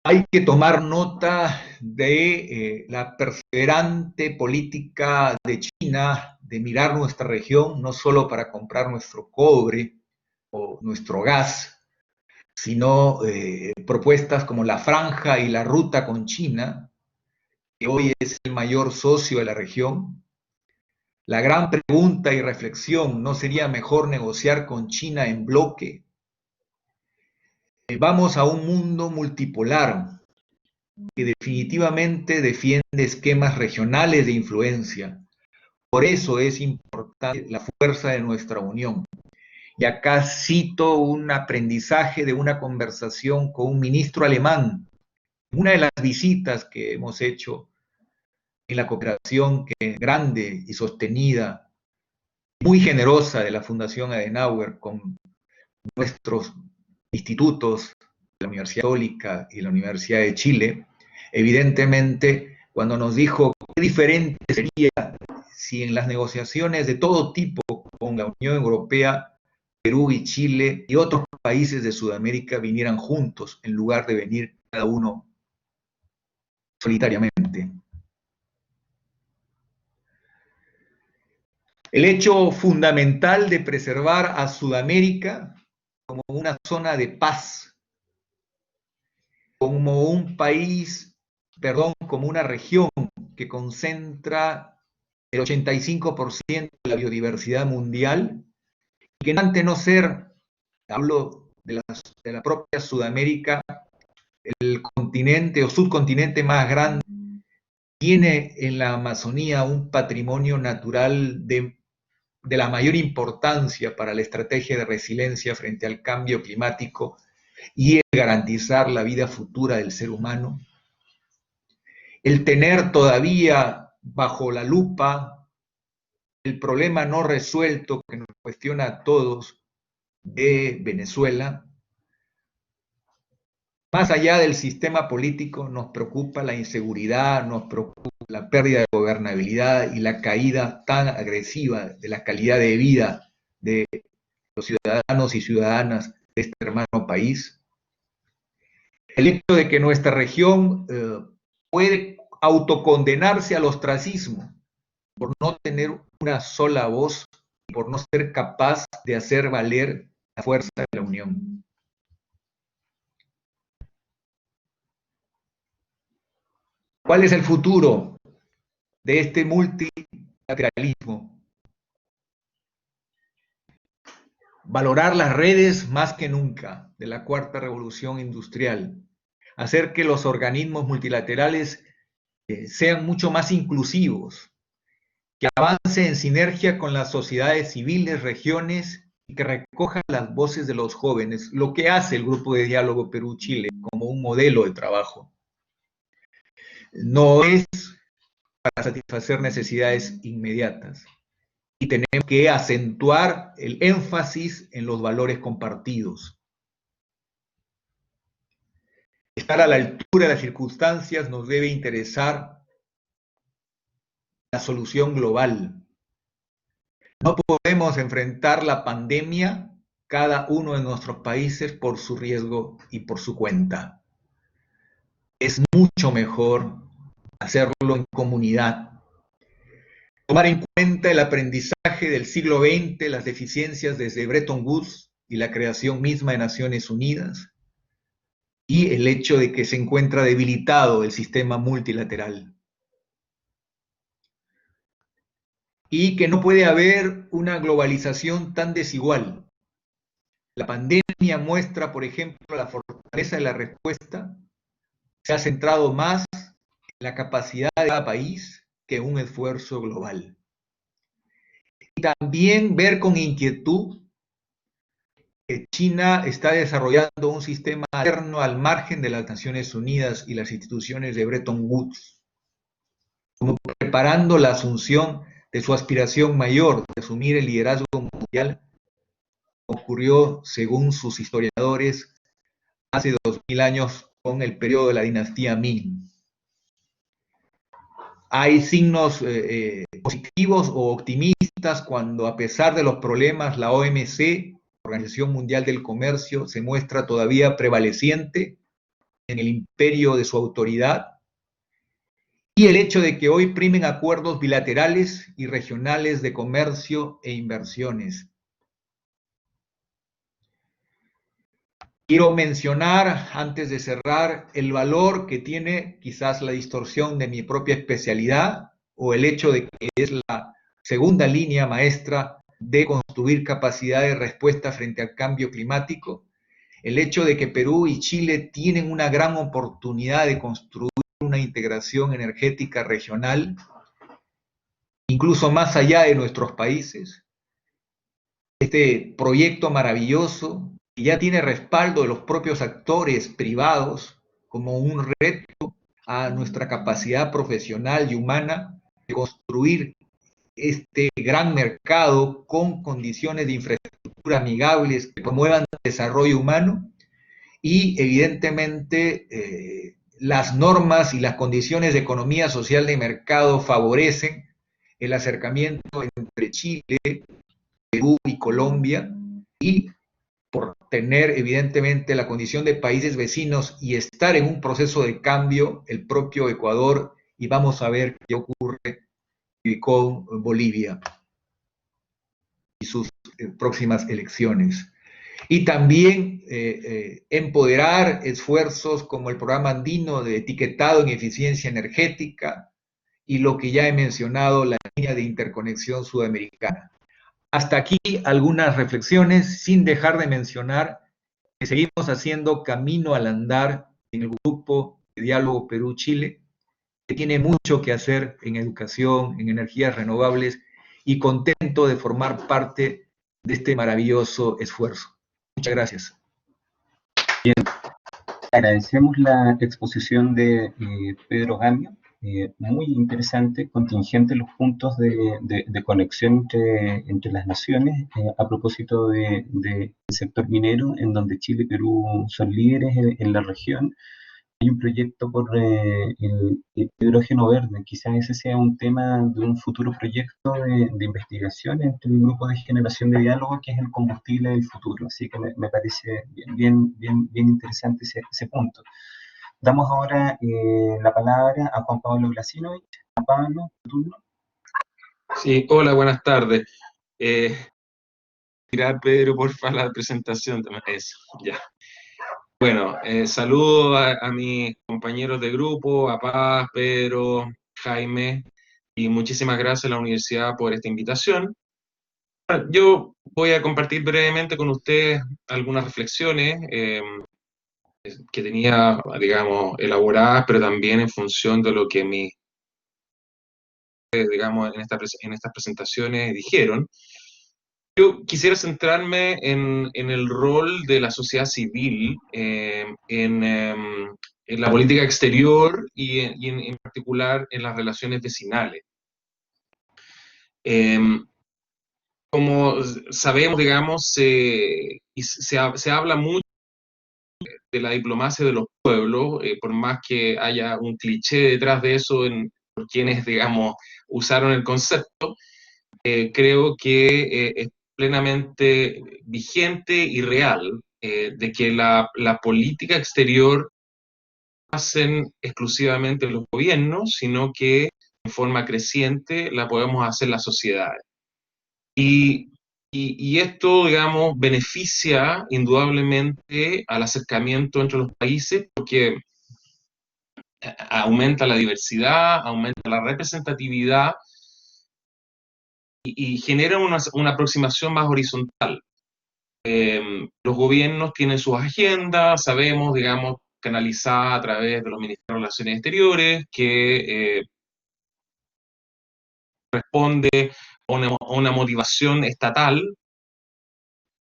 Hay que tomar nota de la perseverante política de China de mirar nuestra región no solo para comprar nuestro cobre o nuestro gas, sino propuestas como la Franja y la Ruta con China, que hoy es el mayor socio de la región. La gran pregunta y reflexión, ¿no sería mejor negociar con China en bloque? Vamos a un mundo multipolar que definitivamente defiende esquemas regionales de influencia. Por eso es importante la fuerza de nuestra unión. Y acá cito un aprendizaje de una conversación con un ministro alemán, una de las visitas que hemos hecho en la cooperación grande y sostenida, muy generosa de la Fundación Adenauer con nuestros institutos, la Universidad Católica y la Universidad de Chile. Evidentemente, cuando nos dijo qué diferente sería si en las negociaciones de todo tipo con la Unión Europea, Perú y Chile y otros países de Sudamérica vinieran juntos en lugar de venir cada uno solitariamente. El hecho fundamental de preservar a Sudamérica como una zona de paz, como un país, como una región que concentra el 85% de la biodiversidad mundial, y que antes no ser, hablo de la propia Sudamérica, el continente o subcontinente más grande, tiene en la Amazonía un patrimonio natural de la mayor importancia para la estrategia de resiliencia frente al cambio climático y el garantizar la vida futura del ser humano. El tener todavía bajo la lupa el problema no resuelto que nos cuestiona a todos de Venezuela. Más allá del sistema político, nos preocupa la inseguridad, nos preocupa la pérdida de gobernabilidad y la caída tan agresiva de la calidad de vida de los ciudadanos y ciudadanas de este hermano país. El hecho de que nuestra región puede autocondenarse al ostracismo por no tener una sola voz y por no ser capaz de hacer valer la fuerza de la unión. ¿Cuál es el futuro de este multilateralismo? Valorar las redes más que nunca de la cuarta revolución industrial, hacer que los organismos multilaterales sean mucho más inclusivos, que avance en sinergia con las sociedades civiles, regiones, y que recojan las voces de los jóvenes, lo que hace el Grupo de Diálogo Perú-Chile como un modelo de trabajo. No es para satisfacer necesidades inmediatas, y tenemos que acentuar el énfasis en los valores compartidos. Estar a la altura de las circunstancias nos debe interesar la solución global. No podemos enfrentar la pandemia cada uno de nuestros países por su riesgo y por su cuenta. Es mucho mejor hacerlo en comunidad. Tomar en cuenta el aprendizaje del siglo XX, las deficiencias desde Bretton Woods y la creación misma de Naciones Unidas, y el hecho de que se encuentra debilitado el sistema multilateral. Y que no puede haber una globalización tan desigual. La pandemia muestra, por ejemplo, la fortaleza de la respuesta. Se ha centrado más en la capacidad de cada país que en un esfuerzo global. Y también ver con inquietud que China está desarrollando un sistema alterno al margen de las Naciones Unidas y las instituciones de Bretton Woods, como preparando la asunción de su aspiración mayor de asumir el liderazgo mundial, ocurrió, según sus historiadores, hace 2000 años con el periodo de la dinastía Ming. Hay signos positivos o optimistas cuando, a pesar de los problemas, la OMC, Organización Mundial del Comercio, se muestra todavía prevaleciente en el imperio de su autoridad, y el hecho de que hoy primen acuerdos bilaterales y regionales de comercio e inversiones. Quiero mencionar, antes de cerrar, el valor que tiene quizás la distorsión de mi propia especialidad o el hecho de que es la segunda línea maestra de construir capacidad de respuesta frente al cambio climático, el hecho de que Perú y Chile tienen una gran oportunidad de construir una integración energética regional, incluso más allá de nuestros países. Este proyecto maravilloso que ya tiene respaldo de los propios actores privados como un reto a nuestra capacidad profesional y humana de construir este gran mercado con condiciones de infraestructura amigables que promuevan el desarrollo humano y evidentemente las normas y las condiciones de economía social de mercado favorecen el acercamiento entre Chile, Perú y Colombia, y por tener evidentemente la condición de países vecinos y estar en un proceso de cambio, el propio Ecuador, y vamos a ver qué ocurre con Bolivia y sus próximas elecciones. Y también empoderar esfuerzos como el programa andino de etiquetado en eficiencia energética y lo que ya he mencionado, la línea de interconexión sudamericana. Hasta aquí algunas reflexiones, sin dejar de mencionar que seguimos haciendo camino al andar en el grupo de diálogo Perú-Chile, que tiene mucho que hacer en educación, en energías renovables, y contento de formar parte de este maravilloso esfuerzo. Muchas gracias. Bien, agradecemos la exposición de Pedro Gamio, muy interesante, contingente los puntos de conexión entre las naciones, a propósito del sector minero, en donde Chile y Perú son líderes en la región. Hay un proyecto por el hidrógeno verde, quizás ese sea un tema de un futuro proyecto de investigación entre el grupo de generación de diálogo, que es el combustible del futuro. Así que me parece bien interesante ese punto. Damos ahora la palabra a Juan Pablo Blasinovich. Juan Pablo, tu turno. Sí, hola, buenas tardes. Mira, Pedro, porfa, la presentación también. Eso, ya. Bueno, saludo a mis compañeros de grupo, a Paz, Pedro, Jaime, y muchísimas gracias a la universidad por esta invitación. Bueno, yo voy a compartir brevemente con ustedes algunas reflexiones que tenía, digamos, elaboradas, pero también en función de lo que digamos, en estas presentaciones dijeron. Yo quisiera centrarme en el rol de la sociedad civil en la política exterior y en particular en las relaciones vecinales. Eh, Como sabemos, digamos, se habla mucho de la diplomacia de los pueblos, por más que haya un cliché detrás de eso por quienes, digamos, usaron el concepto. Creo que es plenamente vigente y real, de que la política exterior no hacen exclusivamente los gobiernos, sino que en forma creciente la podemos hacer las sociedades. Y esto, digamos, beneficia indudablemente al acercamiento entre los países porque aumenta la diversidad, aumenta la representatividad y genera una aproximación más horizontal. Los gobiernos tienen sus agendas, sabemos, digamos, canalizadas a través de los ministerios de Relaciones Exteriores, que responde a una motivación estatal.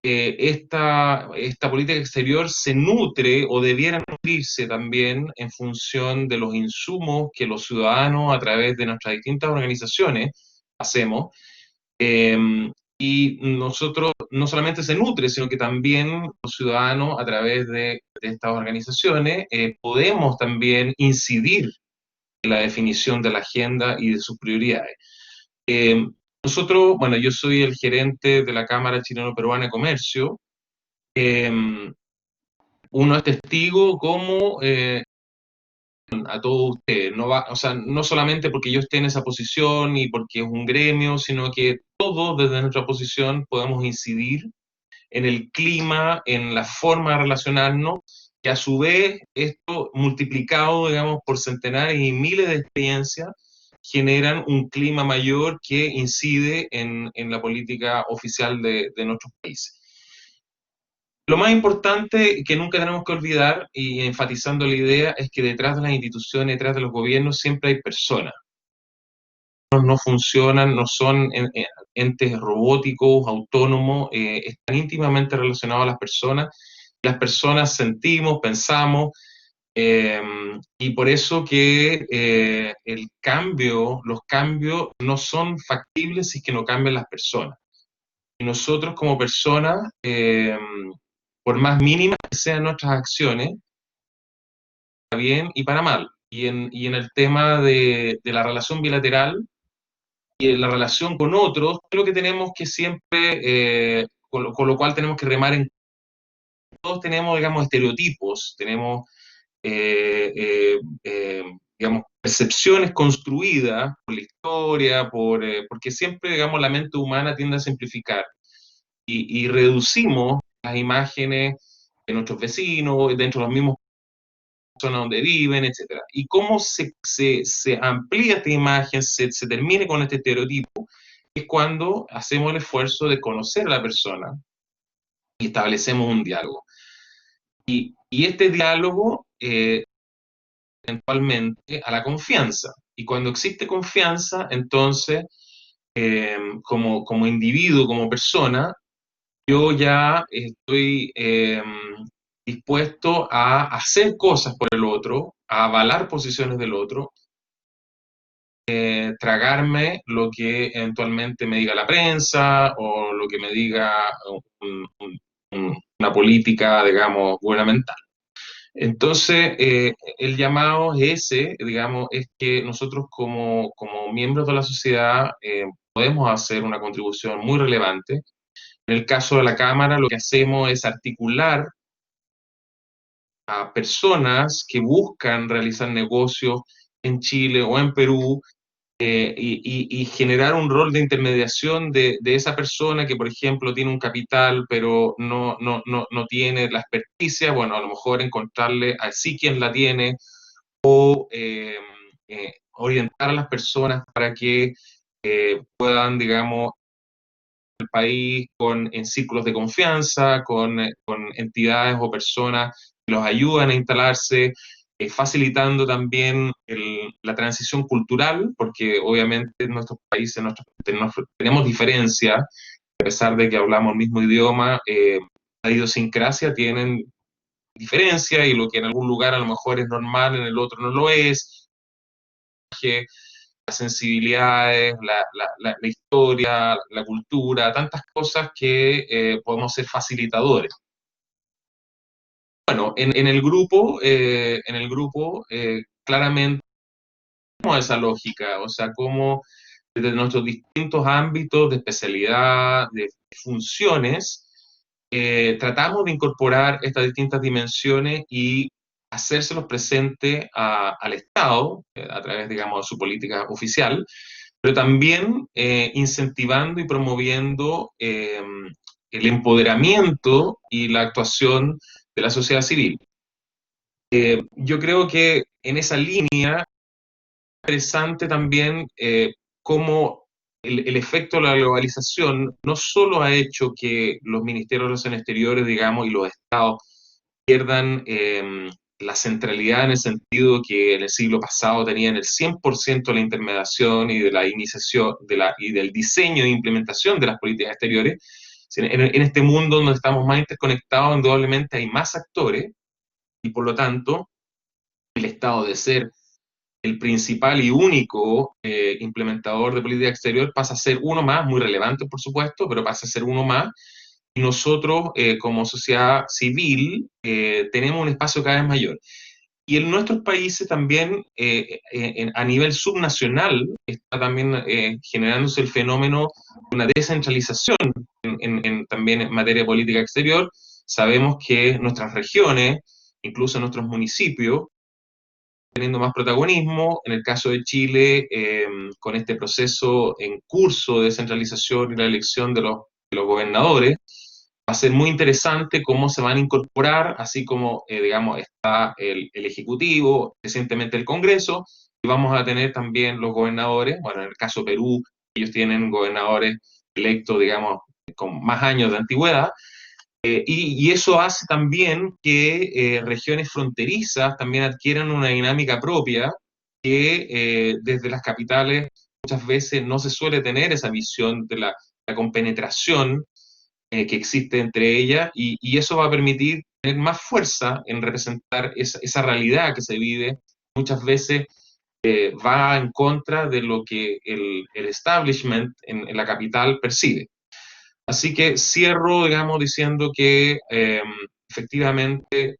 Esta política exterior se nutre o debiera nutrirse también en función de los insumos que los ciudadanos a través de nuestras distintas organizaciones hacemos. Y nosotros no solamente se nutre, sino que también los ciudadanos a través de estas organizaciones podemos también incidir en la definición de la agenda y de sus prioridades. Nosotros, bueno, yo soy el gerente de la Cámara Chileno-Peruana de Comercio. Uno es testigo como a todos ustedes, o sea, no solamente porque yo esté en esa posición y porque es un gremio, sino que todos desde nuestra posición podemos incidir en el clima, en la forma de relacionarnos, que a su vez esto multiplicado, digamos, por centenares y miles de experiencias, generan un clima mayor que incide en la política oficial de nuestros países. Lo más importante que nunca tenemos que olvidar, y enfatizando la idea, es que detrás de las instituciones, detrás de los gobiernos, siempre hay personas. No funcionan, no son entes robóticos, autónomos, están íntimamente relacionados a las personas. Las personas sentimos, pensamos, y por eso que los cambios no son factibles si es que no cambian las personas. Y nosotros como personas, por más mínimas que sean nuestras acciones, bien y para mal. Y en el tema de la relación bilateral y en la relación con otros, creo que tenemos que siempre, con lo cual tenemos que remar en... Todos tenemos, digamos, estereotipos, tenemos, eh, eh, digamos, percepciones construidas por la historia, porque siempre, digamos, la mente humana tiende a simplificar y reducimos las imágenes de nuestros vecinos, dentro de los mismos zonas donde viven, etcétera. Y cómo se amplía esta imagen, se termine con este estereotipo, es cuando hacemos el esfuerzo de conocer a la persona y establecemos un diálogo. Y este diálogo, eventualmente, a la confianza. Y cuando existe confianza, entonces, como individuo, como persona, yo ya estoy dispuesto a hacer cosas por el otro, a avalar posiciones del otro, tragarme lo que eventualmente me diga la prensa o lo que me diga una política, digamos, gubernamental. Entonces, el llamado es ese, digamos, es que nosotros como miembros de la sociedad podemos hacer una contribución muy relevante. En el caso de la Cámara, lo que hacemos es articular a personas que buscan realizar negocios en Chile o en Perú, y generar un rol de intermediación de esa persona que, por ejemplo, tiene un capital, pero no tiene la experticia. Bueno, a lo mejor encontrarle a sí quien la tiene, o orientar a las personas para que puedan, digamos, el país en círculos de confianza, con entidades o personas que los ayudan a instalarse, facilitando también la transición cultural, porque obviamente en nuestros países tenemos diferencias, a pesar de que hablamos el mismo idioma, la idiosincrasia tienen diferencia, y lo que en algún lugar a lo mejor es normal, en el otro no lo es. Las sensibilidades, la historia, la cultura, tantas cosas que podemos ser facilitadores. Bueno, en el grupo claramente tenemos esa lógica, o sea, cómo desde nuestros distintos ámbitos de especialidad, de funciones, tratamos de incorporar estas distintas dimensiones y hacérselos presente al Estado, a través, digamos, de su política oficial, pero también incentivando y promoviendo el empoderamiento y la actuación de la sociedad civil. Yo creo que en esa línea es interesante también cómo el efecto de la globalización no solo ha hecho que los ministerios de Relaciones Exteriores, digamos, y los estados pierdan la centralidad, en el sentido que en el siglo pasado tenían el 100% de la intermediación y de la iniciación y del diseño e implementación de las políticas exteriores. En este mundo donde estamos más interconectados, indudablemente hay más actores, y por lo tanto el Estado, de ser el principal y único implementador de política exterior, pasa a ser uno más, muy relevante por supuesto, pero pasa a ser uno más. Y nosotros, como sociedad civil, tenemos un espacio cada vez mayor. Y en nuestros países también, a nivel subnacional, está también generándose el fenómeno de una descentralización también en materia de política exterior. Sabemos que nuestras regiones, incluso nuestros municipios, teniendo más protagonismo. En el caso de Chile, con este proceso en curso de descentralización y la elección de los gobernadores, va a ser muy interesante cómo se van a incorporar, así como, digamos, está el Ejecutivo, recientemente el Congreso, y vamos a tener también los gobernadores. Bueno, en el caso de Perú, ellos tienen gobernadores electos, digamos, con más años de antigüedad, y eso hace también que regiones fronterizas también adquieran una dinámica propia, que desde las capitales muchas veces no se suele tener esa visión de la compenetración que existe entre ellas, y eso va a permitir tener más fuerza en representar esa realidad que se vive. Muchas veces va en contra de lo que el establishment en la capital percibe. Así que cierro, digamos, diciendo que efectivamente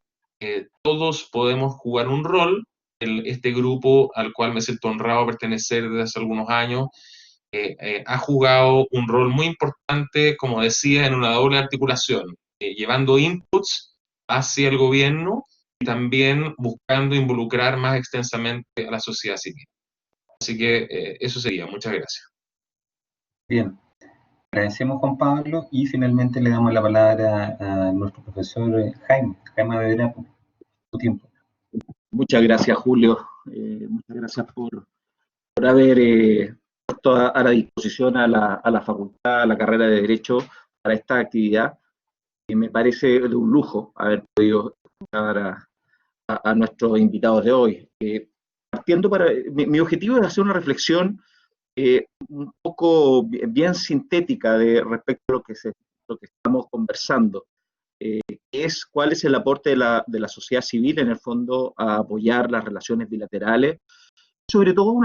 todos podemos jugar un rol. Este grupo al cual me siento honrado pertenecer desde hace algunos años ha jugado un rol muy importante, como decía, en una doble articulación, llevando inputs hacia el gobierno y también buscando involucrar más extensamente a la sociedad civil. Así que eso sería. Muchas gracias. Bien, agradecemos Juan Pablo y finalmente le damos la palabra a nuestro profesor Jaime Bedera, por su tiempo. Muchas gracias, Julio. Muchas gracias por haber puesto a la disposición a la facultad, a la carrera de Derecho para esta actividad. Y me parece de un lujo haber podido escuchar a nuestros invitados de hoy. Mi objetivo es hacer una reflexión un poco bien sintética respecto a lo que estamos conversando. ¿Cuál es el aporte de la sociedad civil, en el fondo, a apoyar las relaciones bilaterales? Sobre todo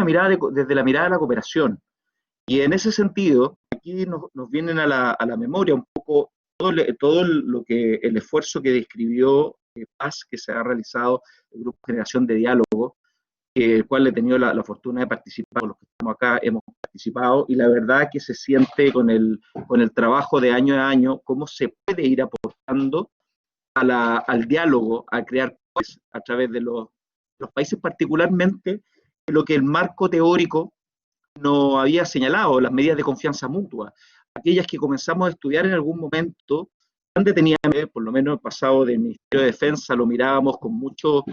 desde la mirada de la cooperación. Y en ese sentido, aquí nos vienen a la memoria un poco todo el esfuerzo que describió Paz, que se ha realizado el Grupo Generación de Diálogo, el cual he tenido la fortuna de participar, los que estamos acá hemos participado, y la verdad que se siente con el trabajo de año a año cómo se puede ir aportando al diálogo, a crear a través de los países, particularmente lo que el marco teórico nos había señalado, las medidas de confianza mutua, aquellas que comenzamos a estudiar en algún momento tan detenidamente, por lo menos el pasado del Ministerio de Defensa lo mirábamos con mucho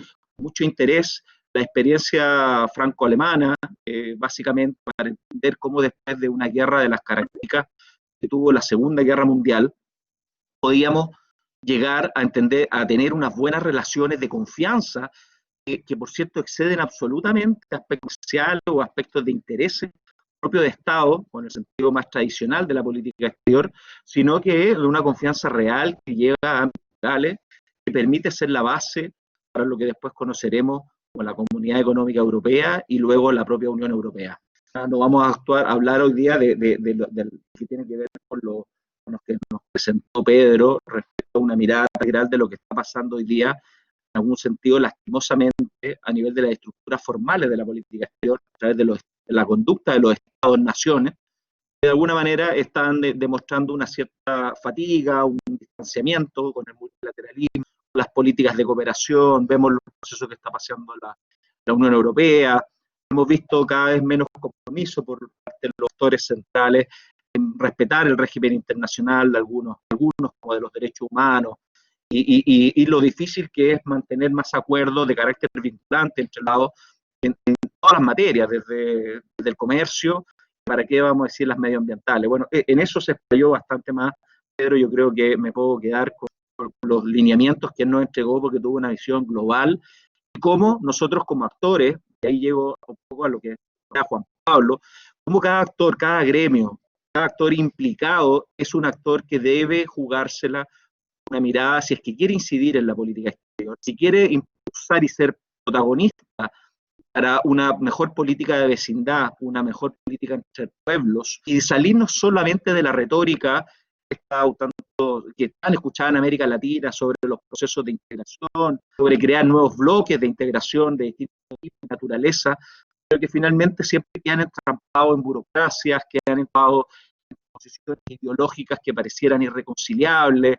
interés, la experiencia franco-alemana, básicamente para entender cómo después de una guerra de las características que tuvo la Segunda Guerra Mundial, podíamos llegar a tener unas buenas relaciones de confianza, que por cierto exceden absolutamente aspectos sociales o aspectos de interés propio de Estado, o en el sentido más tradicional de la política exterior, sino que es una confianza real que lleva a ámbitos legales, que permite ser la base para lo que después conoceremos como la Comunidad Económica Europea y luego la propia Unión Europea. No vamos a hablar hoy día de lo que tiene que ver con lo que nos presentó Pedro respecto a una mirada integral de lo que está pasando hoy día, en algún sentido, lastimosamente, a nivel de las estructuras formales de la política exterior, a través de la conducta de los Estados-naciones, que de alguna manera están demostrando una cierta fatiga, un distanciamiento con el multilateralismo, las políticas de cooperación, vemos los procesos que está pasando la Unión Europea, hemos visto cada vez menos compromiso por parte de los actores centrales en respetar el régimen internacional de algunos como de los derechos humanos, y lo difícil que es mantener más acuerdos de carácter vinculante entre lados en todas las materias, desde el comercio, para qué vamos a decir las medioambientales. Bueno, en eso se explayó bastante más, Pedro. Yo creo que me puedo quedar con los lineamientos que él nos entregó, porque tuvo una visión global, y cómo nosotros como actores, y ahí llego un poco a lo que era Juan Pablo, como cada actor, cada gremio, cada actor implicado es un actor que debe jugársela una mirada, si es que quiere incidir en la política exterior, si quiere impulsar y ser protagonista para una mejor política de vecindad, una mejor política entre pueblos, y salirnos solamente de la retórica que están escuchadas en América Latina sobre los procesos de integración, sobre crear nuevos bloques de integración de distintos tipos de naturaleza, pero que finalmente siempre quedan entrampados en burocracias, quedan entrampados en posiciones ideológicas que parecieran irreconciliables,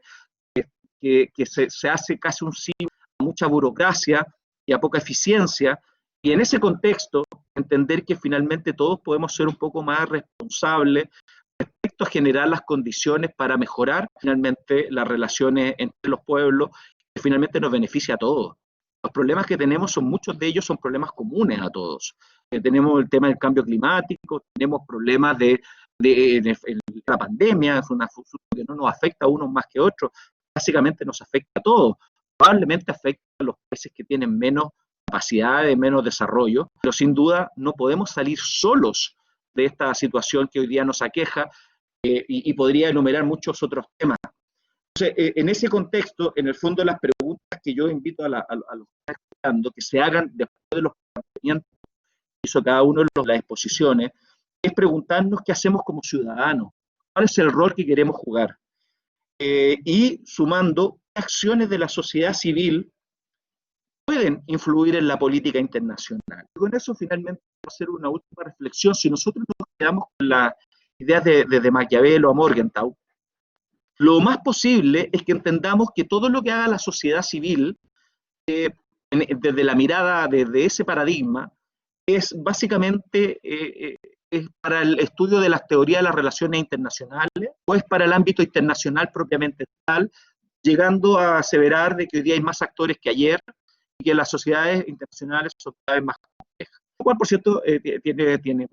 que se hace casi un sí a mucha burocracia y a poca eficiencia, y en ese contexto entender que finalmente todos podemos ser un poco más responsables respecto a generar las condiciones para mejorar finalmente las relaciones entre los pueblos, que finalmente nos beneficia a todos. Los problemas que tenemos muchos de ellos son problemas comunes a todos. Tenemos el tema del cambio climático, tenemos problemas de la pandemia, es una que no nos afecta a unos más que a otros, básicamente nos afecta a todos. Probablemente afecta a los países que tienen menos capacidad, de menos desarrollo, pero sin duda no podemos salir solos de esta situación que hoy día nos aqueja, y podría enumerar muchos otros temas. Entonces, en ese contexto, en el fondo, las preguntas que yo invito a los que están escuchando, que se hagan después de los planteamientos que hizo cada uno de las exposiciones, es preguntarnos qué hacemos como ciudadanos, cuál es el rol que queremos jugar, y sumando acciones de la sociedad civil pueden influir en la política internacional. Y con eso finalmente voy a hacer una última reflexión. Si nosotros nos quedamos con las ideas de Maquiavelo a Morgenthau, lo más posible es que entendamos que todo lo que haga la sociedad civil, desde la mirada, desde ese paradigma, es básicamente es para el estudio de las teorías de las relaciones internacionales o es para el ámbito internacional propiamente tal, llegando a aseverar de que hoy día hay más actores que ayer y que las sociedades internacionales son cada vez más complejas. Lo cual, por cierto, tiene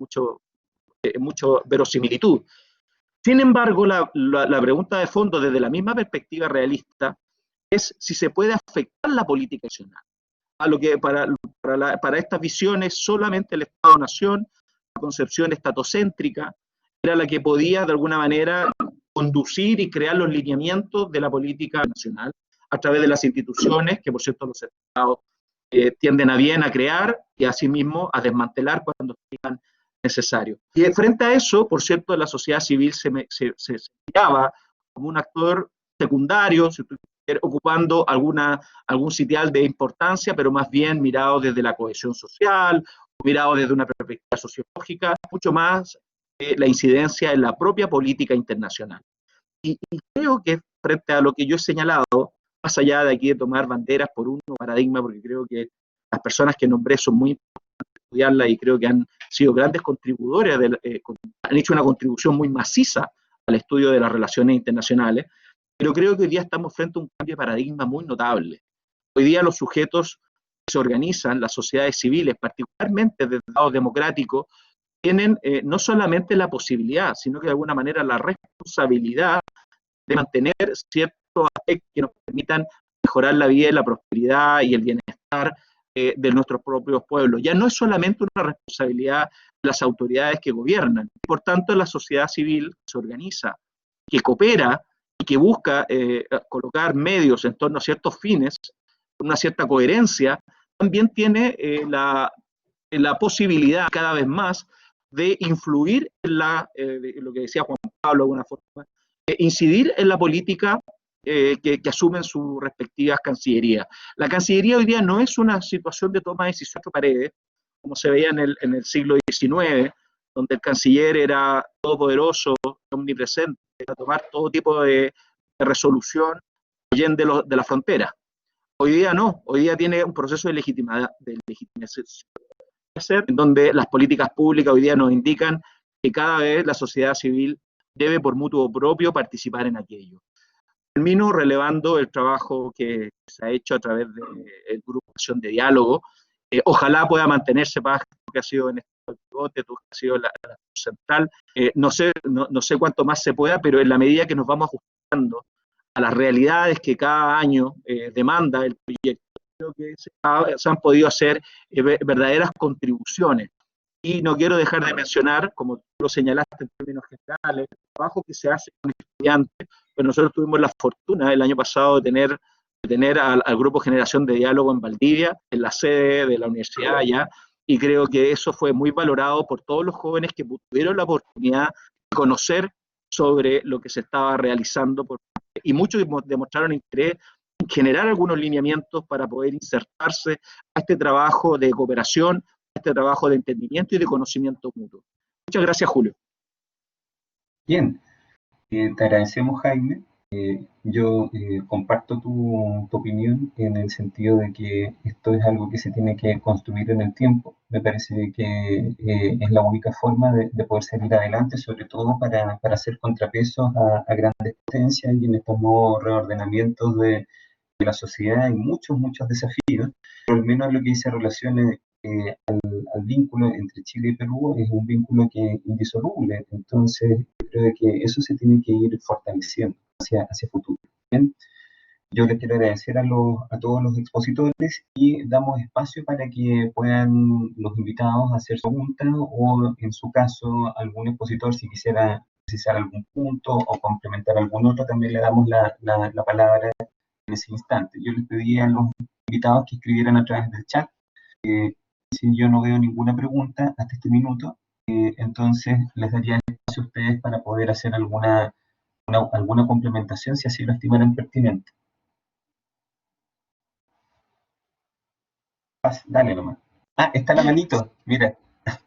mucho verosimilitud. Sin embargo, la pregunta de fondo desde la misma perspectiva realista es si se puede afectar la política nacional. A lo que para estas visiones solamente el Estado-Nación, la concepción estatocéntrica, era la que podía de alguna manera conducir y crear los lineamientos de la política nacional a través de las instituciones, que por cierto los Estados tienden a bien a crear y asimismo a desmantelar cuando sean necesarios. Y frente a eso, por cierto, la sociedad civil se miraba como un actor secundario, ocupando algún sitial de importancia, pero más bien mirado desde la cohesión social, mirado desde una perspectiva sociológica, mucho más la incidencia en la propia política internacional. Y creo que frente a lo que yo he señalado, más allá de aquí de tomar banderas por un paradigma, porque creo que las personas que nombré son muy importantes estudiarlas y creo que han sido grandes contribuidores, han hecho una contribución muy maciza al estudio de las relaciones internacionales, pero creo que hoy día estamos frente a un cambio de paradigma muy notable. Hoy día los sujetos que se organizan, las sociedades civiles, particularmente desde el lado democrático, tienen no solamente la posibilidad, sino que de alguna manera la responsabilidad de mantener ciertos aspectos que nos permitan mejorar la vida y la prosperidad y el bienestar de nuestros propios pueblos. Ya no es solamente una responsabilidad de las autoridades que gobiernan. Por tanto, la sociedad civil se organiza, que coopera y que busca colocar medios en torno a ciertos fines, con una cierta coherencia, también tiene la posibilidad cada vez más de influir en lo que decía Juan Pablo de alguna forma, incidir en la política que asumen sus respectivas cancillerías. La Cancillería hoy día no es una situación de toma de decisiones por paredes, como se veía en el siglo XIX, donde el canciller era todopoderoso, omnipresente, para tomar todo tipo de resolución allende de la frontera. Hoy día no, hoy día tiene un proceso de legitimación, en donde las políticas públicas hoy día nos indican que cada vez la sociedad civil debe por mutuo propio participar en aquello. Termino relevando el trabajo que se ha hecho a través del Grupo de Acción de Diálogo. Ojalá pueda mantenerse Paz, que ha sido en este pivote, tú que has sido la central. No sé cuánto más se pueda, pero en la medida que nos vamos ajustando a las realidades que cada año demanda el proyecto, creo que se han podido hacer verdaderas contribuciones. Y no quiero dejar de mencionar, como tú lo señalaste en términos generales, el trabajo que se hace con estudiantes. Pues nosotros tuvimos la fortuna el año pasado de tener al Grupo Generación de Diálogo en Valdivia, en la sede de la universidad allá, y creo que eso fue muy valorado por todos los jóvenes que tuvieron la oportunidad de conocer sobre lo que se estaba realizando, y muchos demostraron interés en generar algunos lineamientos para poder insertarse a este trabajo de cooperación, a este trabajo de entendimiento y de conocimiento mutuo. Muchas gracias, Julio. Bien, te agradecemos, Jaime. Yo comparto tu opinión en el sentido de que esto es algo que se tiene que construir en el tiempo. Me parece que es la única forma de poder salir adelante, sobre todo para hacer contrapesos a grandes potencias y en estos nuevos reordenamientos de la sociedad hay muchos desafíos, pero al menos lo que dice relaciones al vínculo entre Chile y Perú es un vínculo que es indisoluble, entonces creo que eso se tiene que ir fortaleciendo hacia futuro. Bien, yo les quiero agradecer a todos los expositores y damos espacio para que puedan los invitados hacer preguntas o en su caso algún expositor si quisiera precisar algún punto o complementar algún otro, también le damos la palabra en ese instante. Yo les pedí a los invitados que escribieran a través del chat. Si yo no veo ninguna pregunta hasta este minuto, entonces les daría el espacio a ustedes para poder hacer alguna complementación si así lo estimaran pertinente. Paz, dale nomás. Ah, está la manito, mira,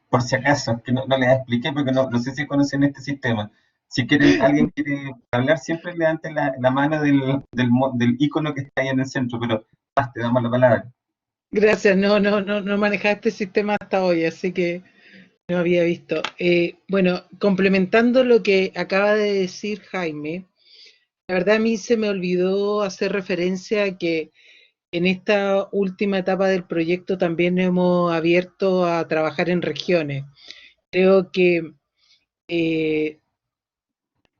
por si acaso, que no les expliqué porque no sé si conocen este sistema. Si quieren, alguien quiere hablar, siempre levanten la mano del icono que está ahí en el centro, pero Paz, te damos la palabra. Gracias, no manejaba este sistema hasta hoy, así que no había visto. Bueno, complementando lo que acaba de decir Jaime, la verdad a mí se me olvidó hacer referencia a que en esta última etapa del proyecto también hemos abierto a trabajar en regiones. Creo que eh,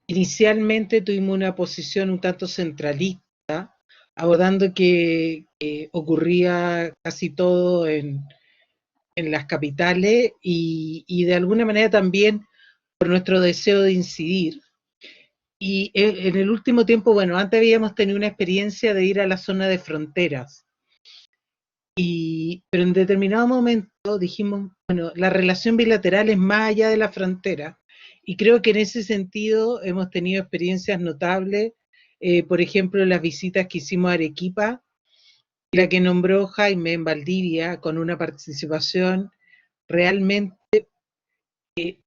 inicialmente tuvimos una posición un tanto centralista, abordando que ocurría casi todo en las capitales y de alguna manera también por nuestro deseo de incidir. Y en el último tiempo, bueno, antes habíamos tenido una experiencia de ir a la zona de fronteras, pero en determinado momento dijimos, bueno, la relación bilateral es más allá de la frontera, y creo que en ese sentido hemos tenido experiencias notables, por ejemplo, las visitas que hicimos a Arequipa, la que nombró Jaime en Valdivia, con una participación realmente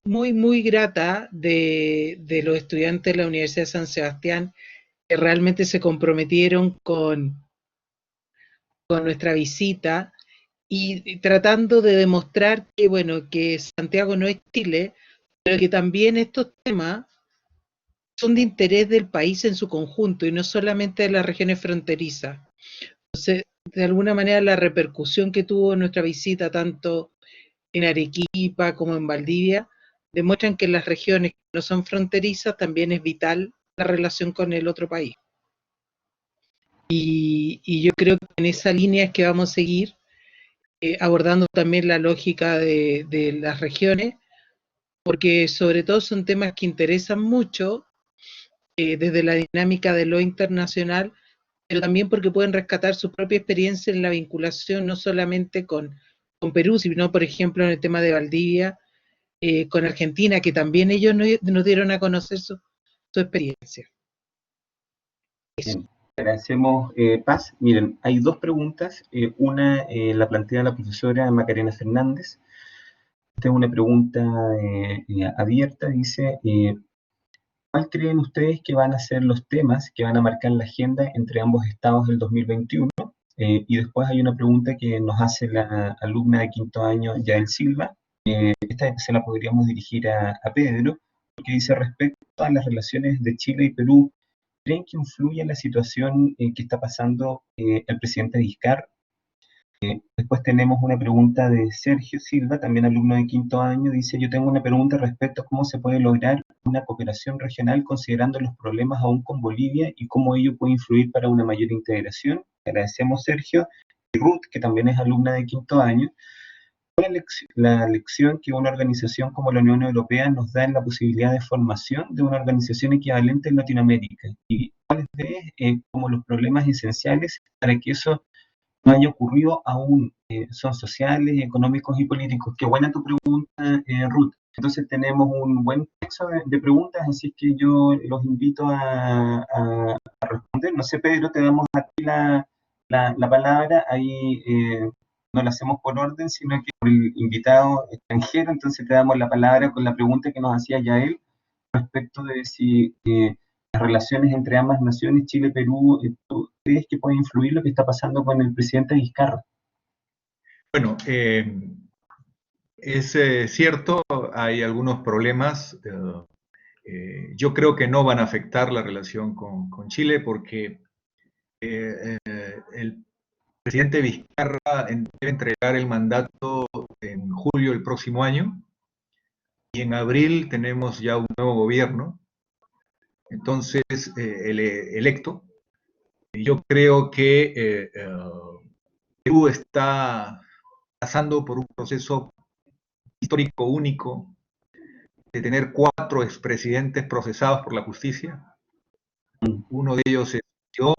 muy grata de los estudiantes de la Universidad de San Sebastián, que realmente se comprometieron con nuestra visita y tratando de demostrar que, bueno, que Santiago no es Chile, pero que también estos temas son de interés del país en su conjunto y no solamente de las regiones fronterizas. Entonces, de alguna manera, la repercusión que tuvo nuestra visita, tanto en Arequipa como en Valdivia, demuestran que en las regiones que no son fronterizas también es vital la relación con el otro país. Y yo creo que en esa línea es que vamos a seguir abordando también la lógica de las regiones, porque sobre todo son temas que interesan mucho desde la dinámica de lo internacional, pero también porque pueden rescatar su propia experiencia en la vinculación no solamente con Perú, sino por ejemplo en el tema de Valdivia, con Argentina, que también ellos nos dieron a conocer su experiencia. Eso. Bien, agradecemos, Paz. Miren, hay dos preguntas. Una la plantea la profesora Macarena Fernández. Esta es una pregunta abierta. Dice, ¿cuál creen ustedes que van a ser los temas que van a marcar la agenda entre ambos estados del 2021? Y después hay una pregunta que nos hace la alumna de quinto año, Yael Silva. Esta se la podríamos dirigir a Pedro, que dice respecto a las relaciones de Chile y Perú, ¿creen que influye en la situación que está pasando el presidente Vizcarra? Después tenemos una pregunta de Sergio Silva, también alumno de quinto año. Dice, yo tengo una pregunta respecto a cómo se puede lograr una cooperación regional considerando los problemas aún con Bolivia y cómo ello puede influir para una mayor integración. Agradecemos, Sergio. Y Ruth, que también es alumna de quinto año. ¿Cuál es la lección que una organización como la Unión Europea nos da en la posibilidad de formación de una organización equivalente en Latinoamérica? ¿Y cuáles ves como los problemas esenciales para que eso no haya ocurrido aún? Son sociales, económicos y políticos. Qué buena tu pregunta, Ruth. Entonces tenemos un buen texto de preguntas, así que yo los invito a responder. No sé, Pedro, te damos a ti la palabra. Ahí no la hacemos por orden, sino que por el invitado extranjero. Entonces te damos la palabra con la pregunta que nos hacía Yael respecto de si las relaciones entre ambas naciones, Chile y Perú, ¿tú crees que puede influir lo que está pasando con el presidente Vizcarra? Bueno, es cierto, hay algunos problemas. Yo creo que no van a afectar la relación con Chile porque el presidente Vizcarra debe entregar el mandato en julio del próximo año y en abril tenemos ya un nuevo gobierno, entonces el electo. Yo creo que Perú está pasando por un proceso histórico único de tener 4 expresidentes procesados por la justicia. Uno de ellos es yo,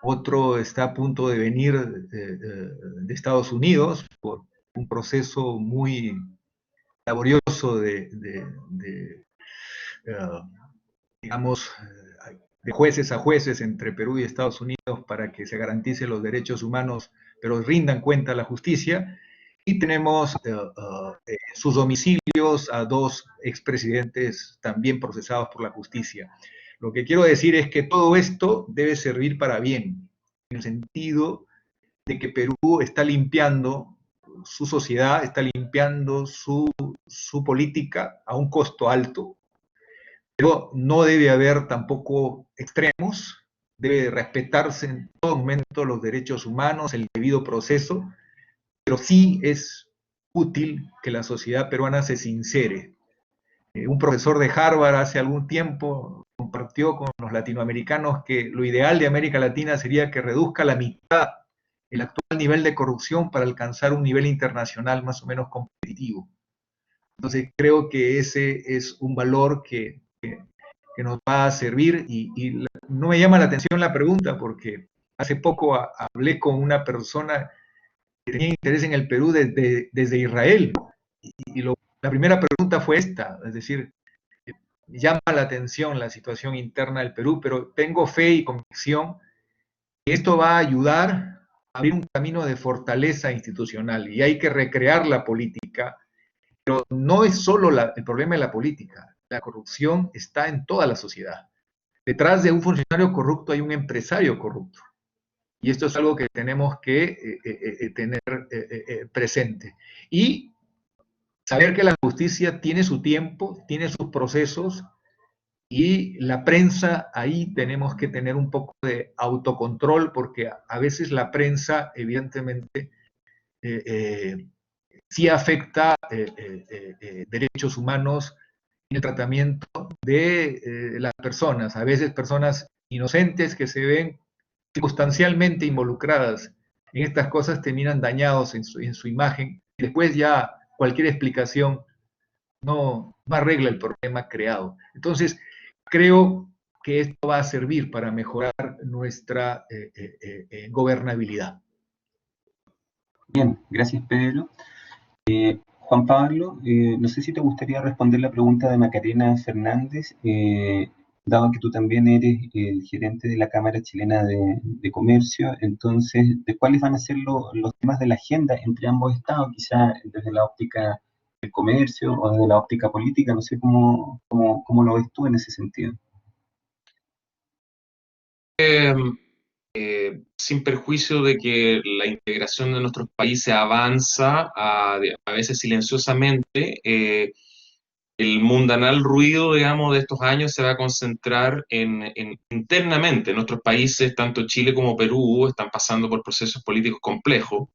otro está a punto de venir de Estados Unidos por un proceso muy laborioso digamos, de jueces a jueces entre Perú y Estados Unidos para que se garanticen los derechos humanos pero rindan cuenta a la justicia. Y tenemos sus domicilios a 2 expresidentes también procesados por la justicia. Lo que quiero decir es que todo esto debe servir para bien, en el sentido de que Perú está limpiando su sociedad, está limpiando su política a un costo alto, pero no debe haber tampoco extremos, debe respetarse en todo momento los derechos humanos, el debido proceso, pero sí es útil que la sociedad peruana se sincere. Un profesor de Harvard hace algún tiempo compartió con los latinoamericanos que lo ideal de América Latina sería que reduzca a la mitad el actual nivel de corrupción para alcanzar un nivel internacional más o menos competitivo. Entonces creo que ese es un valor que nos va a servir y no me llama la atención la pregunta porque hace poco hablé con una persona que tenía interés en el Perú desde Israel y la primera pregunta fue esta, es decir, llama la atención la situación interna del Perú, pero tengo fe y convicción que esto va a ayudar a abrir un camino de fortaleza institucional y hay que recrear la política, pero no es solo el problema de la política, la corrupción está en toda la sociedad. Detrás de un funcionario corrupto hay un empresario corrupto. Y esto es algo que tenemos que tener presente. Y saber que la justicia tiene su tiempo, tiene sus procesos, y la prensa, ahí tenemos que tener un poco de autocontrol, porque a veces la prensa, evidentemente, sí afecta derechos humanos en el tratamiento de las personas. A veces personas inocentes que se ven circunstancialmente involucradas en estas cosas terminan dañados en su imagen y después ya cualquier explicación no arregla el problema creado. Entonces, creo que esto va a servir para mejorar nuestra gobernabilidad. Bien, gracias Pedro. Juan Pablo, no sé si te gustaría responder la pregunta de Macarena Fernández, dado que tú también eres el gerente de la Cámara Chilena de Comercio, entonces, ¿de cuáles van a ser los temas de la agenda entre ambos estados? Quizá desde la óptica del comercio o desde la óptica política, no sé cómo lo ves tú en ese sentido. Sin perjuicio de que la integración de nuestros países avanza a veces silenciosamente, el mundanal ruido, digamos, de estos años se va a concentrar internamente. Nuestros países, tanto Chile como Perú, están pasando por procesos políticos complejos.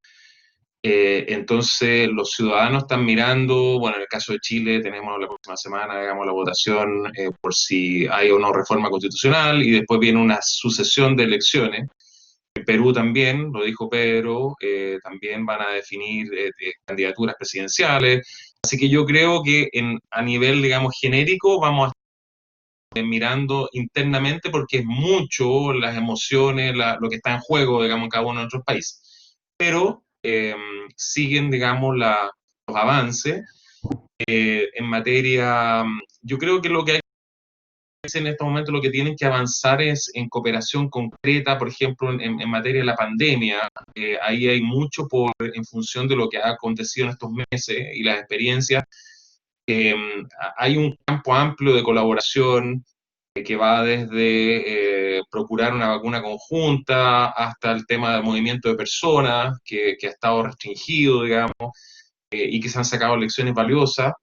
Entonces, los ciudadanos están mirando, bueno, en el caso de Chile tenemos la próxima semana, digamos, la votación por si hay o no reforma constitucional y después viene una sucesión de elecciones. En Perú también, lo dijo Pedro, también van a definir candidaturas presidenciales. Así que yo creo que a nivel, digamos, genérico vamos a estar mirando internamente porque es mucho las emociones, lo que está en juego, digamos, en cada uno de nuestros países. Pero siguen, digamos, los avances en materia. Yo creo que lo que hay en estos momentos lo que tienen que avanzar es en cooperación concreta, por ejemplo, en materia de la pandemia. Ahí hay mucho en función de lo que ha acontecido en estos meses y las experiencias. Hay un campo amplio de colaboración que va desde procurar una vacuna conjunta hasta el tema del movimiento de personas, que ha estado restringido, digamos, y que se han sacado lecciones valiosas.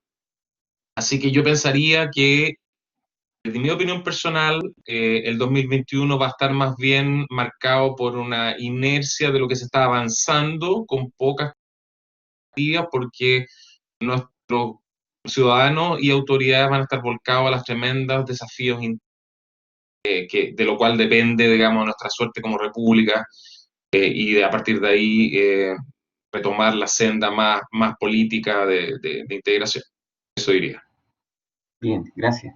Así que yo pensaría que, desde mi opinión personal, el 2021 va a estar más bien marcado por una inercia de lo que se está avanzando, con pocas actividades, porque nuestros ciudadanos y autoridades van a estar volcados a los tremendos desafíos de lo cual depende, digamos, nuestra suerte como república, y a partir de ahí retomar la senda más política de integración. Eso diría. Bien, gracias.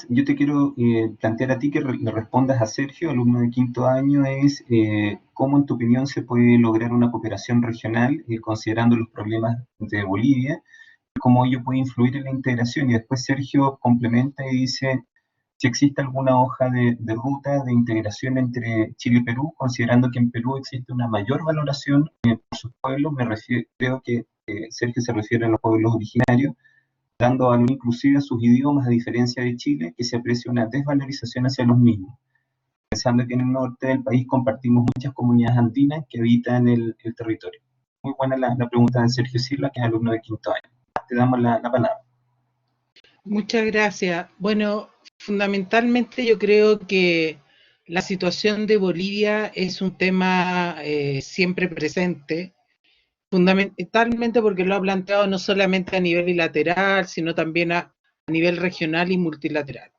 Yo te quiero plantear a ti que le respondas a Sergio, alumno de quinto año, es cómo en tu opinión se puede lograr una cooperación regional considerando los problemas de Bolivia, cómo ello puede influir en la integración. Y después Sergio complementa y dice, si existe alguna hoja de ruta de integración entre Chile y Perú, considerando que en Perú existe una mayor valoración por sus pueblos. Creo que Sergio se refiere a los pueblos originarios, dando valor inclusive a sus idiomas, a diferencia de Chile, que se aprecia una desvalorización hacia los mismos. Pensando que en el norte del país compartimos muchas comunidades andinas que habitan el territorio. Muy buena la pregunta de Sergio Silva, que es alumno de quinto año. Te damos la palabra. Muchas gracias. Bueno, fundamentalmente yo creo que la situación de Bolivia es un tema siempre presente, fundamentalmente porque lo ha planteado no solamente a nivel bilateral, sino también a nivel regional y multilateral.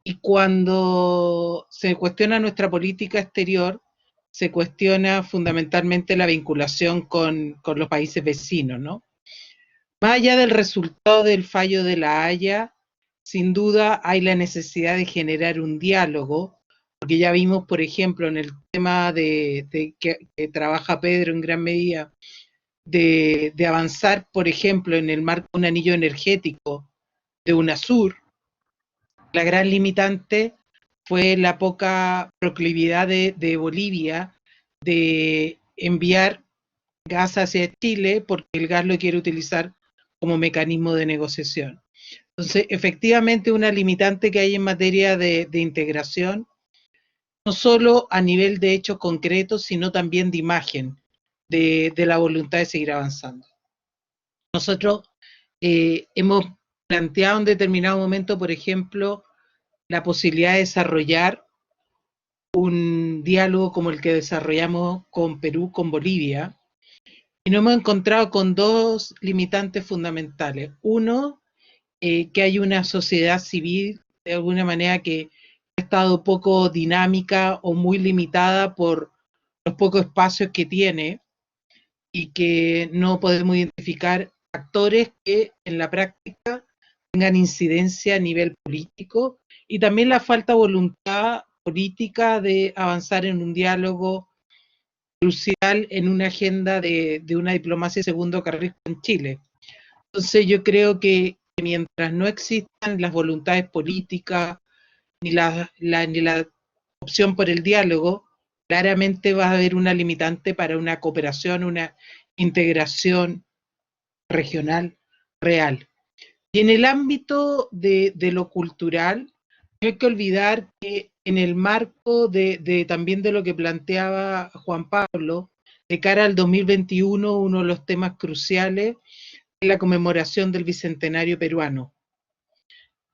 Y cuando se cuestiona nuestra política exterior, se cuestiona fundamentalmente la vinculación con los países vecinos, ¿no? Más allá del resultado del fallo de La Haya, sin duda hay la necesidad de generar un diálogo, porque ya vimos, por ejemplo, en el tema que trabaja Pedro en gran medida, de avanzar, por ejemplo, en el marco de un anillo energético de UNASUR. La gran limitante fue la poca proclividad de Bolivia de enviar gas hacia Chile, porque el gas lo quiere utilizar como mecanismo de negociación. Entonces, efectivamente, una limitante que hay en materia de integración, no solo a nivel de hechos concretos, sino también de imagen, de la voluntad de seguir avanzando. Nosotros hemos planteado en determinado momento, por ejemplo, la posibilidad de desarrollar un diálogo como el que desarrollamos con Perú, con Bolivia, y nos hemos encontrado con dos limitantes fundamentales. Uno, que hay una sociedad civil, de alguna manera, que ha estado poco dinámica o muy limitada por los pocos espacios que tiene, y que no podemos identificar actores que en la práctica tengan incidencia a nivel político, y también la falta de voluntad política de avanzar en un diálogo crucial en una agenda de una diplomacia de segundo carril con Chile. Entonces yo creo que mientras no existan las voluntades políticas ni la opción por el diálogo, claramente va a haber una limitante para una cooperación, una integración regional real. Y en el ámbito de lo cultural, no hay que olvidar que en el marco también de lo que planteaba Juan Pablo, de cara al 2021, uno de los temas cruciales es la conmemoración del Bicentenario peruano.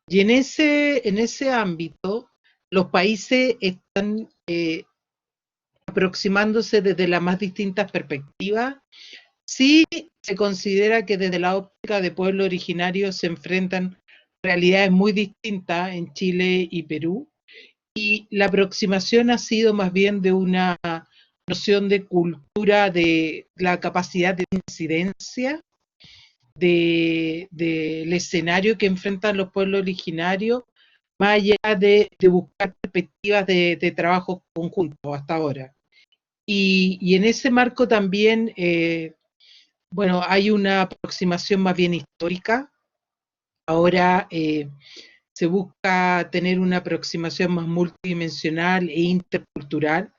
Y en ese ámbito, los países están aproximándose desde las más distintas perspectivas. Sí se considera que desde la óptica de pueblo originario se enfrentan realidades muy distintas en Chile y Perú, y la aproximación ha sido más bien de una noción de cultura, de la capacidad de incidencia del escenario que enfrentan los pueblos originarios, más allá de buscar perspectivas de trabajo conjunto hasta ahora. Y en ese marco también, bueno, hay una aproximación más bien histórica. Ahora se busca tener una aproximación más multidimensional e intercultural.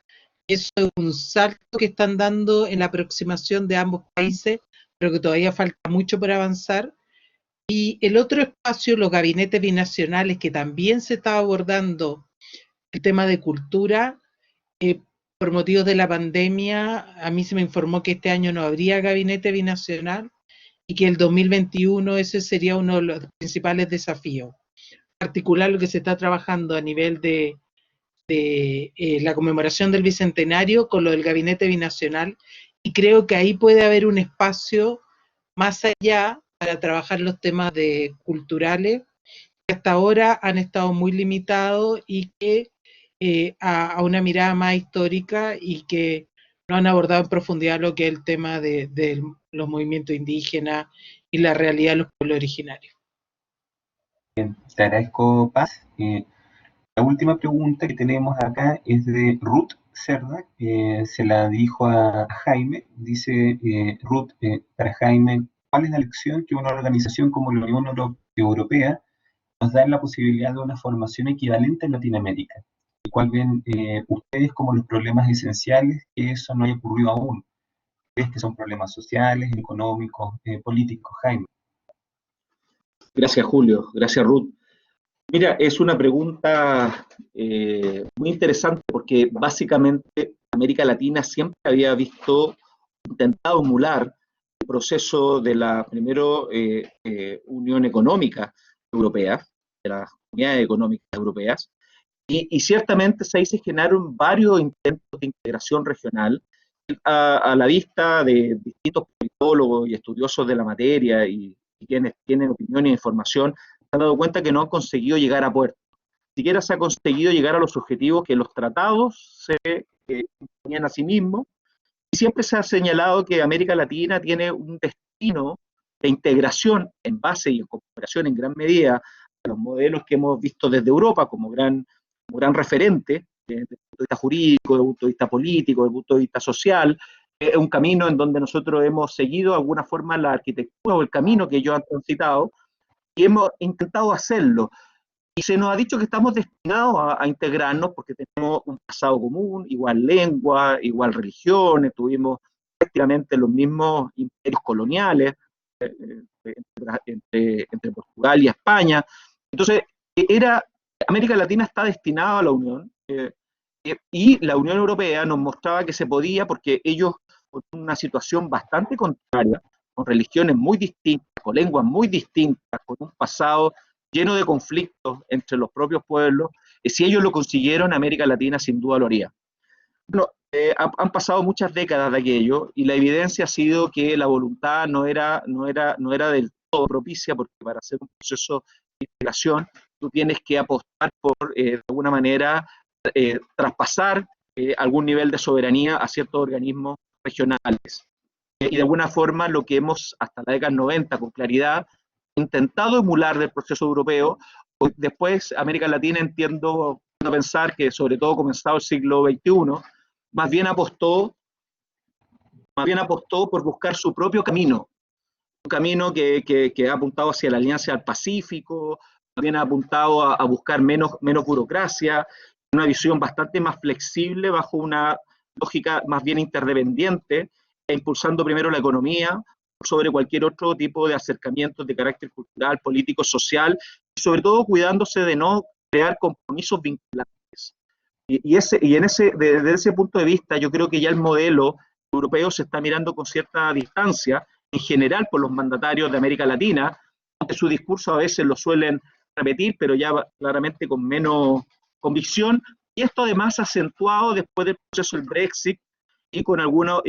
Eso es un salto que están dando en la aproximación de ambos países, pero que todavía falta mucho por avanzar. Y el otro espacio, los gabinetes binacionales, que también se está abordando el tema de cultura. Por motivos de la pandemia, a mí se me informó que este año no habría gabinete binacional y que el 2021 ese sería uno de los principales desafíos. En particular, lo que se está trabajando a nivel de la conmemoración del Bicentenario con lo del gabinete binacional, y creo que ahí puede haber un espacio más allá para trabajar los temas culturales que hasta ahora han estado muy limitados y que a una mirada más histórica, y que no han abordado en profundidad lo que es el tema de los movimientos indígenas y la realidad de los pueblos originarios. Bien, te agradezco, Paz. La última pregunta que tenemos acá es de Ruth Cerda, se la dijo a Jaime. Dice Ruth, para Jaime, ¿cuál es la lección que una organización como la Unión Europea nos dan la posibilidad de una formación equivalente en Latinoamérica. ¿Y cuál ven ustedes como los problemas esenciales que eso no haya ocurrido aún? ¿Crees que son problemas sociales, económicos, políticos, Jaime? Gracias, Julio. Gracias, Ruth. Mira, es una pregunta muy interesante porque básicamente América Latina siempre había intentado emular el proceso de la primero Unión Económica Europea, de las Comunidades Económicas Europeas, y ciertamente ahí se generaron varios intentos de integración regional a la vista de distintos politólogos y estudiosos de la materia y quienes tienen opinión e información, se han dado cuenta que no han conseguido llegar a puerto. Ni siquiera se ha conseguido llegar a los objetivos que los tratados se imponían a sí mismos, y siempre se ha señalado que América Latina tiene un destino de integración en base y en cooperación en gran medida a los modelos que hemos visto desde Europa como gran referente, desde el punto de vista jurídico, desde el punto de vista político, desde el punto de vista social. Es un camino en donde nosotros hemos seguido de alguna forma la arquitectura o el camino que ellos han transitado y hemos intentado hacerlo. Y se nos ha dicho que estamos destinados a integrarnos porque tenemos un pasado común, igual lengua, igual religiones, tuvimos prácticamente los mismos imperios coloniales entre Portugal y España. Entonces, América Latina está destinada a la Unión y la Unión Europea nos mostraba que se podía porque ellos, con una situación bastante contraria, con religiones muy distintas, con lenguas muy distintas, con un pasado lleno de conflictos entre los propios pueblos, si ellos lo consiguieron, América Latina sin duda lo haría. Bueno, han pasado muchas décadas de aquello y la evidencia ha sido que la voluntad no era del todo propicia, porque para hacer un proceso de integración tú tienes que apostar por, de alguna manera, traspasar algún nivel de soberanía a ciertos organismos regionales. Y de alguna forma lo que hemos, hasta la década 90, con claridad, intentado emular del proceso europeo. Después América Latina, entiendo a pensar que sobre todo comenzado el siglo XXI, más bien apostó por buscar su propio camino, un camino que ha apuntado hacia la Alianza del Pacífico, también ha apuntado a buscar menos burocracia, una visión bastante más flexible bajo una lógica más bien interdependiente, e impulsando primero la economía sobre cualquier otro tipo de acercamientos de carácter cultural, político, social, y sobre todo cuidándose de no crear compromisos vinculantes. Desde ese punto de vista, yo creo que ya el modelo europeo se está mirando con cierta distancia, en general por los mandatarios de América Latina, aunque su discurso a veces lo suelen repetir, pero ya claramente con menos convicción, y esto además acentuado después del proceso del Brexit, y con algunos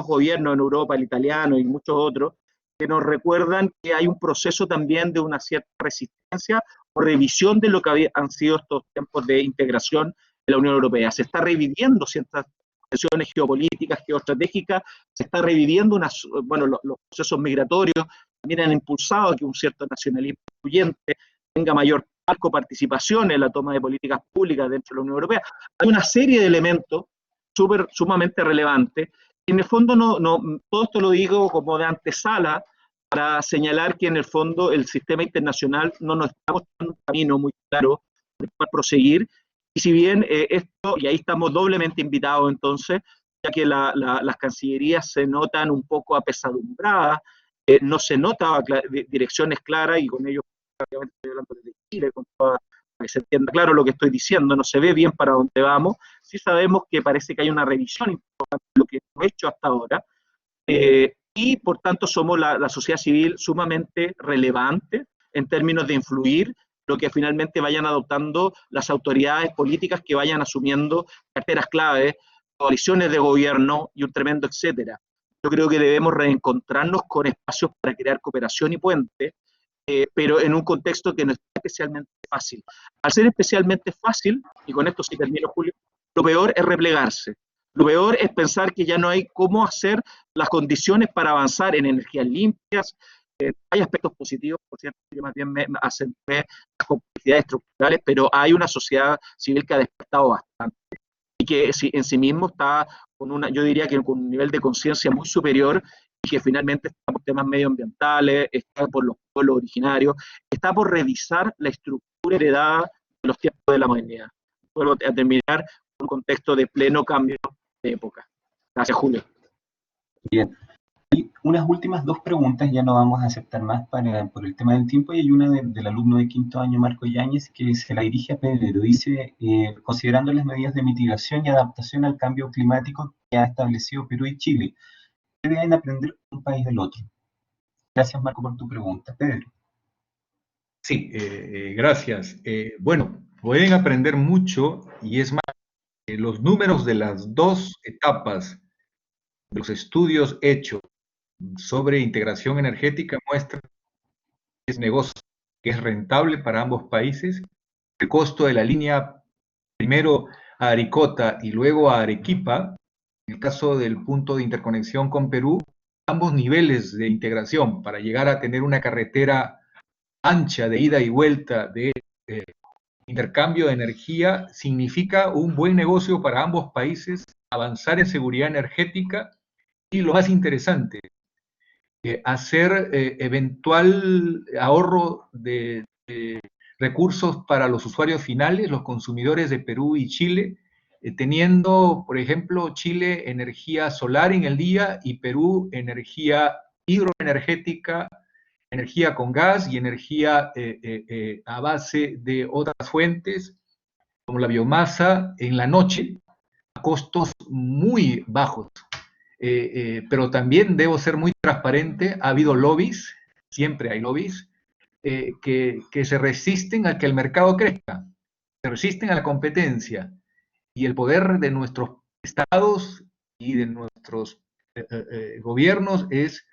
gobiernos en Europa, el italiano y muchos otros, que nos recuerdan que hay un proceso también de una cierta resistencia o revisión de lo que han sido estos tiempos de integración en la Unión Europea. Se está reviviendo ciertas tensiones geopolíticas, geoestratégicas, se está reviviendo los procesos migratorios, también han impulsado que un cierto nacionalismo incluyente tenga mayor participación en la toma de políticas públicas dentro de la Unión Europea. Hay una serie de elementos sumamente relevantes. En el fondo, todo esto lo digo como de antesala para señalar que en el fondo el sistema internacional no nos está mostrando un camino muy claro para proseguir. Y si bien esto, y ahí estamos doblemente invitados entonces, ya que las cancillerías se notan un poco apesadumbradas, no se nota direcciones claras, y con ello prácticamente estoy hablando desde Chile, para que se entienda claro lo que estoy diciendo, no se ve bien para dónde vamos. Sí sabemos que parece que hay una revisión importante de lo que hemos hecho hasta ahora, y por tanto somos la sociedad civil sumamente relevante en términos de influir lo que finalmente vayan adoptando las autoridades políticas que vayan asumiendo carteras clave, coaliciones de gobierno y un tremendo etcétera. Yo creo que debemos reencontrarnos con espacios para crear cooperación y puente, pero en un contexto que no es especialmente fácil. Al ser especialmente fácil, y con esto sí termino, Julio, lo peor es replegarse. Lo peor es pensar que ya no hay cómo hacer las condiciones para avanzar en energías limpias. Hay aspectos positivos, por cierto, yo más bien me acentué las complejidades estructurales, pero hay una sociedad civil que ha despertado bastante y que en sí mismo está con yo diría que con un nivel de conciencia muy superior, y que finalmente está por temas medioambientales, está por los pueblos originarios, está por revisar la estructura heredada de los tiempos de la modernidad. Vuelvo a terminar con un contexto de pleno cambio de época. Gracias, Julio. Bien. Y unas últimas dos preguntas, ya no vamos a aceptar más por el tema del tiempo, y hay una del alumno de quinto año, Marco Yáñez, que se la dirige a Pedro. Dice, considerando las medidas de mitigación y adaptación al cambio climático que ha establecido Perú y Chile, ¿qué deben aprender un país del otro? Gracias, Marco, por tu pregunta. Pedro. Sí, gracias. Bueno, pueden aprender mucho, y es más, los números de las dos etapas de los estudios hechos sobre integración energética muestran que es negocio, que es rentable para ambos países. El costo de la línea, primero a Aricota y luego a Arequipa, en el caso del punto de interconexión con Perú, ambos niveles de integración para llegar a tener una carretera ancha de ida y vuelta de intercambio de energía significa un buen negocio para ambos países, avanzar en seguridad energética y, lo más interesante, hacer eventual ahorro de recursos para los usuarios finales, los consumidores de Perú y Chile, teniendo, por ejemplo, Chile energía solar en el día y Perú energía hidroenergética, energía con gas y energía a base de otras fuentes, como la biomasa, en la noche, a costos muy bajos. Pero también debo ser muy transparente, ha habido lobbies, siempre hay lobbies, que se resisten a que el mercado crezca, se resisten a la competencia, y el poder de nuestros estados y de nuestros gobiernos es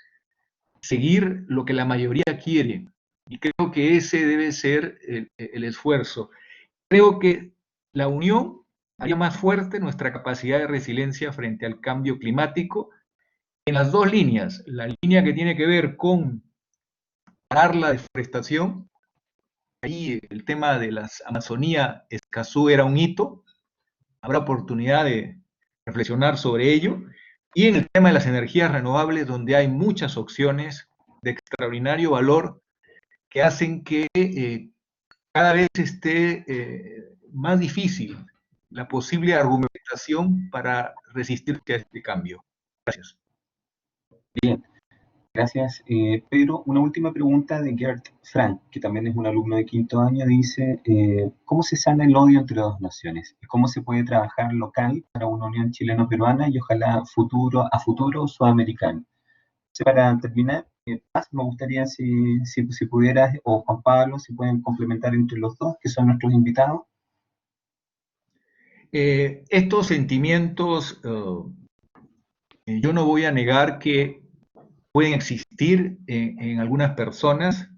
seguir lo que la mayoría quiere, y creo que ese debe ser el esfuerzo. Creo que la unión haría más fuerte nuestra capacidad de resiliencia frente al cambio climático en las dos líneas. La línea que tiene que ver con parar la deforestación, ahí el tema de las Amazonía Escazú era un hito, habrá oportunidad de reflexionar sobre ello, y en el tema de las energías renovables, donde hay muchas opciones de extraordinario valor que hacen que cada vez esté más difícil la posible argumentación para resistirse a este cambio. Gracias. Bien, gracias, Pedro. Una última pregunta de Gert Frank, que también es un alumno de quinto año, dice, ¿cómo se sana el odio entre dos naciones? ¿Y cómo se puede trabajar local para una unión chileno-peruana y ojalá a futuro sudamericano? Para terminar, Paz, me gustaría si pudieras, o Juan Pablo, si pueden complementar entre los dos, que son nuestros invitados. Estos sentimientos, yo no voy a negar que pueden existir en algunas personas,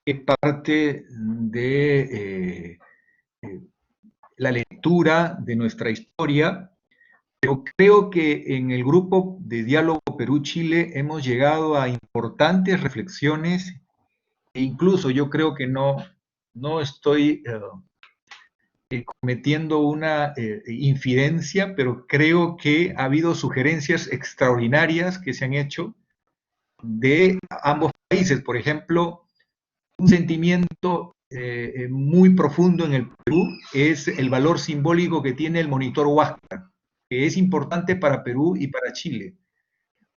es parte de la lectura de nuestra historia, pero creo que en el grupo de diálogo Perú-Chile hemos llegado a importantes reflexiones, e incluso yo creo que no estoy cometiendo una infidencia, pero creo que ha habido sugerencias extraordinarias que se han hecho de ambos países. Por ejemplo, un sentimiento muy profundo en el Perú es el valor simbólico que tiene el monitor Huáscar, que es importante para Perú y para Chile.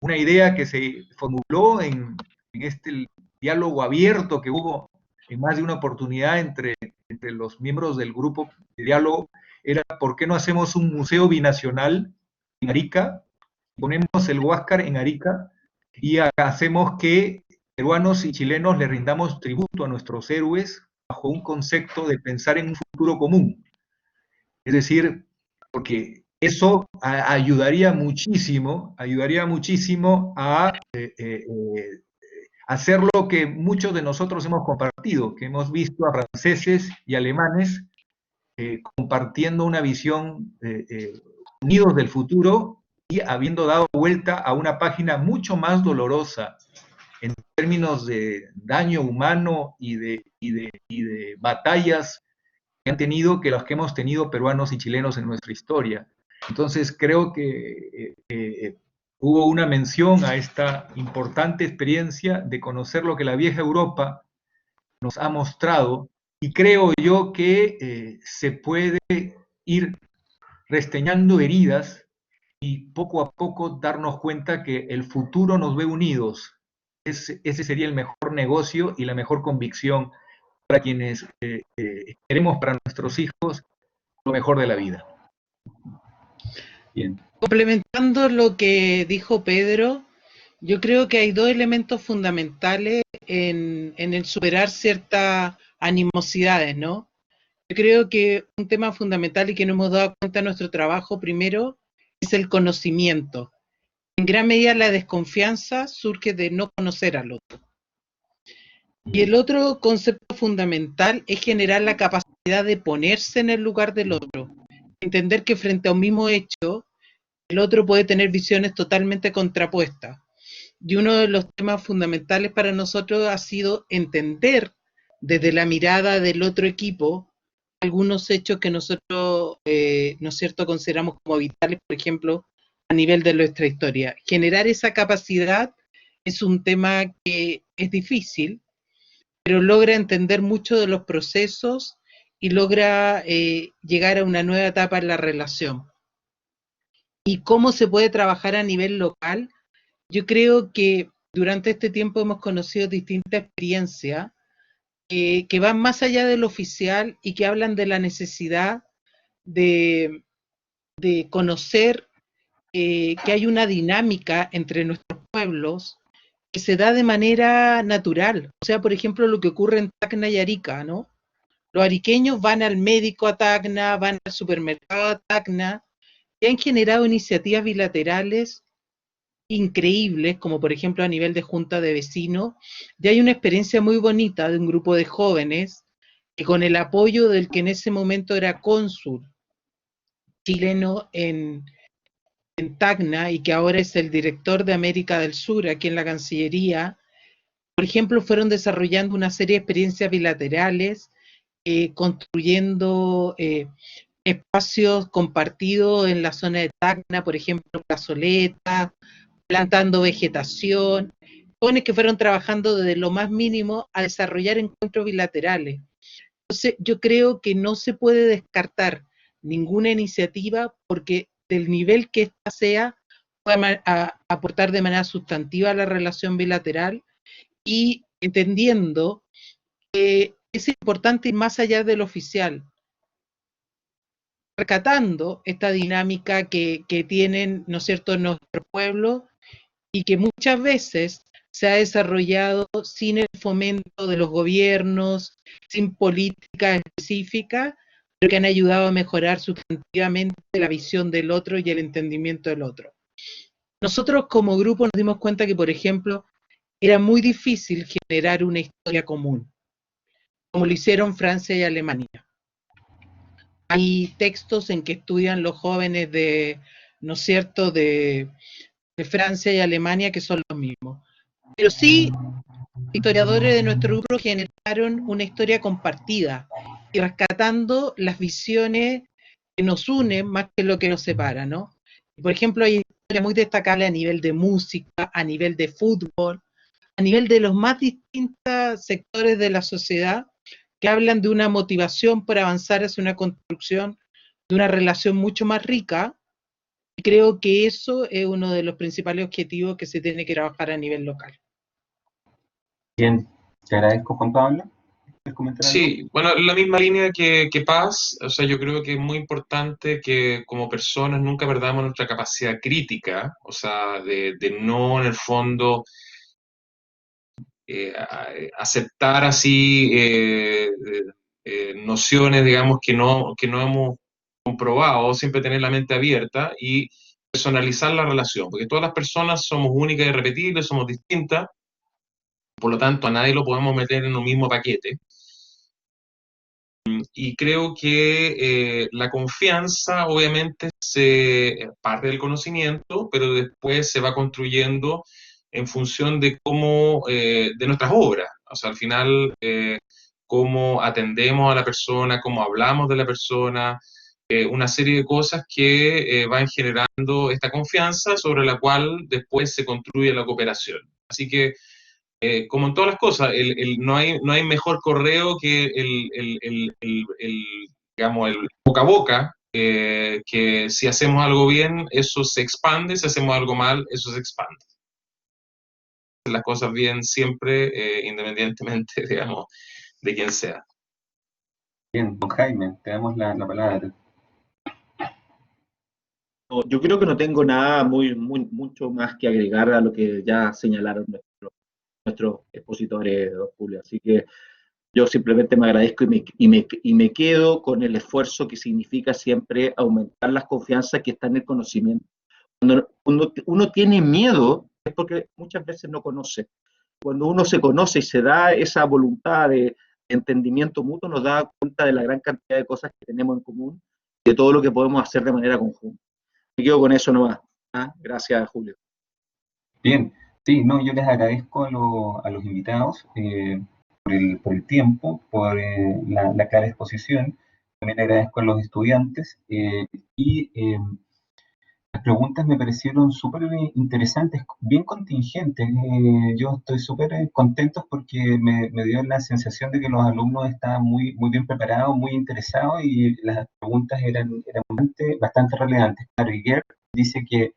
Una idea que se formuló en este diálogo abierto que hubo en más de una oportunidad entre los miembros del grupo de diálogo era: ¿por qué no hacemos un museo binacional en Arica? Ponemos el Huáscar en Arica y hacemos que peruanos y chilenos le rindamos tributo a nuestros héroes bajo un concepto de pensar en un futuro común. Es decir, porque eso ayudaría muchísimo a hacer lo que muchos de nosotros hemos compartido, que hemos visto a franceses y alemanes compartiendo una visión unidos del futuro y habiendo dado vuelta a una página mucho más dolorosa en términos de daño humano y de batallas que han tenido que las que hemos tenido peruanos y chilenos en nuestra historia. Entonces creo que hubo una mención a esta importante experiencia de conocer lo que la vieja Europa nos ha mostrado, y creo yo que se puede ir resteñando heridas y poco a poco darnos cuenta que el futuro nos ve unidos. Ese sería el mejor negocio y la mejor convicción para quienes queremos para nuestros hijos lo mejor de la vida. Bien. Complementando lo que dijo Pedro, yo creo que hay dos elementos fundamentales en el superar ciertas animosidades, ¿no? Yo creo que un tema fundamental y que no hemos dado cuenta en nuestro trabajo primero es el conocimiento. En gran medida la desconfianza surge de no conocer al otro. Y el otro concepto fundamental es generar la capacidad de ponerse en el lugar del otro. Entender que frente a un mismo hecho, el otro puede tener visiones totalmente contrapuestas. Y uno de los temas fundamentales para nosotros ha sido entender desde la mirada del otro equipo algunos hechos que nosotros, ¿no es cierto?, consideramos como vitales, por ejemplo, a nivel de nuestra historia. Generar esa capacidad es un tema que es difícil, pero logra entender mucho de los procesos y logra llegar a una nueva etapa en la relación. ¿Y cómo se puede trabajar a nivel local? Yo creo que durante este tiempo hemos conocido distintas experiencias que van más allá del oficial y que hablan de la necesidad de conocer que hay una dinámica entre nuestros pueblos que se da de manera natural. O sea, por ejemplo, lo que ocurre en Tacna y Arica, ¿no? Los ariqueños van al médico a Tacna, van al supermercado a Tacna, y han generado iniciativas bilaterales increíbles, como por ejemplo a nivel de junta de vecinos. Ya hay una experiencia muy bonita de un grupo de jóvenes que con el apoyo del que en ese momento era cónsul chileno en Tacna y que ahora es el director de América del Sur aquí en la Cancillería, por ejemplo, fueron desarrollando una serie de experiencias bilaterales, construyendo espacios compartidos en la zona de Tacna, por ejemplo, plazoletas, plantando vegetación, jóvenes que fueron trabajando desde lo más mínimo a desarrollar encuentros bilaterales. Entonces, yo creo que no se puede descartar ninguna iniciativa porque del nivel que ésta sea, puede aportar de manera sustantiva a la relación bilateral y entendiendo que es importante ir más allá del oficial, rescatando esta dinámica que tienen, ¿no es cierto?, nuestro pueblo y que muchas veces se ha desarrollado sin el fomento de los gobiernos, sin políticas específicas, pero que han ayudado a mejorar sustantivamente la visión del otro y el entendimiento del otro. Nosotros como grupo nos dimos cuenta que, por ejemplo, era muy difícil generar una historia común, como lo hicieron Francia y Alemania. Hay textos en que estudian los jóvenes de, ¿no es cierto?, de Francia y Alemania que son los mismos. Pero sí, historiadores de nuestro grupo generaron una historia compartida y rescatando las visiones que nos unen más que lo que nos separa, ¿no? Por ejemplo, hay historias muy destacables a nivel de música, a nivel de fútbol, a nivel de los más distintos sectores de la sociedad que hablan de una motivación por avanzar hacia una construcción de una relación mucho más rica. Y creo que eso es uno de los principales objetivos que se tiene que trabajar a nivel local. Bien, te agradezco, Juan Pablo. ¿Quieres comentar algo? Sí, bueno, la misma línea que Paz, o sea, yo creo que es muy importante que como personas nunca perdamos nuestra capacidad crítica, o sea, de no en el fondo aceptar así nociones, digamos, que no hemos comprobado, siempre tener la mente abierta y personalizar la relación, porque todas las personas somos únicas y irrepetibles, somos distintas, por lo tanto a nadie lo podemos meter en un mismo paquete. Y creo que la confianza obviamente se parte del conocimiento, pero después se va construyendo en función de cómo, de nuestras obras. O sea, al final, cómo atendemos a la persona, cómo hablamos de la persona, una serie de cosas que van generando esta confianza sobre la cual después se construye la cooperación. Así que, como en todas las cosas, no hay mejor correo que digamos, el boca a boca, que si hacemos algo bien, eso se expande, si hacemos algo mal, eso se expande. Las cosas bien siempre, independientemente, digamos, de quién sea. Bien, don Jaime, te damos la palabra. Yo creo que no tengo nada mucho más que agregar a lo que ya señalaron nuestros expositores, don Julio. Así que yo simplemente me agradezco y me quedo con el esfuerzo que significa siempre aumentar las confianzas que está en el conocimiento. Cuando uno tiene miedo es porque muchas veces no conoce. Cuando uno se conoce y se da esa voluntad de entendimiento mutuo, nos da cuenta de la gran cantidad de cosas que tenemos en común, de todo lo que podemos hacer de manera conjunta. Me quedo con eso nomás. Gracias, Julio. Bien, sí, no, yo les agradezco a los invitados por el tiempo, por la clara exposición. También agradezco a los estudiantes y las preguntas me parecieron súper interesantes, bien contingentes. Yo estoy súper contento porque me dio la sensación de que los alumnos estaban muy bien preparados, muy interesados y las preguntas eran bastante relevantes. Claro, y Gerd dice que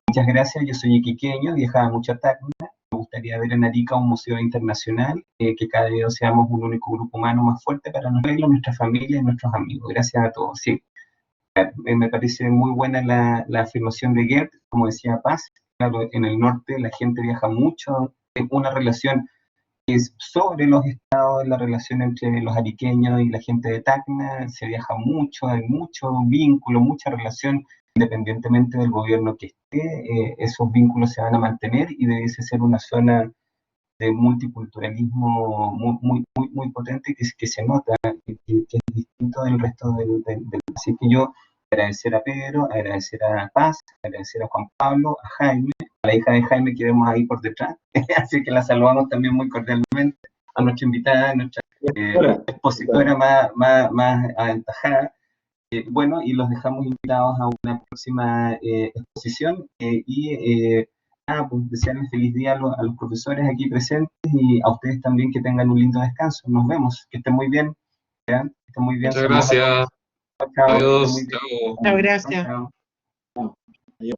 muchas gracias, yo soy iquiqueño, viajaba mucho a Tacna, me gustaría ver en Arica un museo internacional, que cada día seamos un único grupo humano más fuerte para nosotros, nuestra familia y nuestros amigos. Gracias a todos. Sí, me parece muy buena la afirmación de Gerd, como decía Paz. Claro, en el norte la gente viaja mucho, es una relación que es sobre los estados, la relación entre los ariqueños y la gente de Tacna, se viaja mucho, hay mucho vínculo, mucha relación, independientemente del gobierno que esté, esos vínculos se van a mantener y debe ser una zona de multiculturalismo muy potente que se nota, que es distinto del resto del. Así que yo agradecer a Pedro, agradecer a Paz, agradecer a Juan Pablo, a Jaime, a la hija de Jaime que vemos ahí por detrás, así que la saludamos también muy cordialmente, a nuestra invitada, a nuestra expositora más aventajada. Bueno, y los dejamos invitados a una próxima exposición pues desearles feliz día a los profesores aquí presentes y a ustedes también que tengan un lindo descanso. Nos vemos, que estén muy bien. ¿Ya? Que estén muy bien. Muchas gracias. Chao, Adiós. que estén muy bien. Chao. Muchas gracias. Chao. Adiós.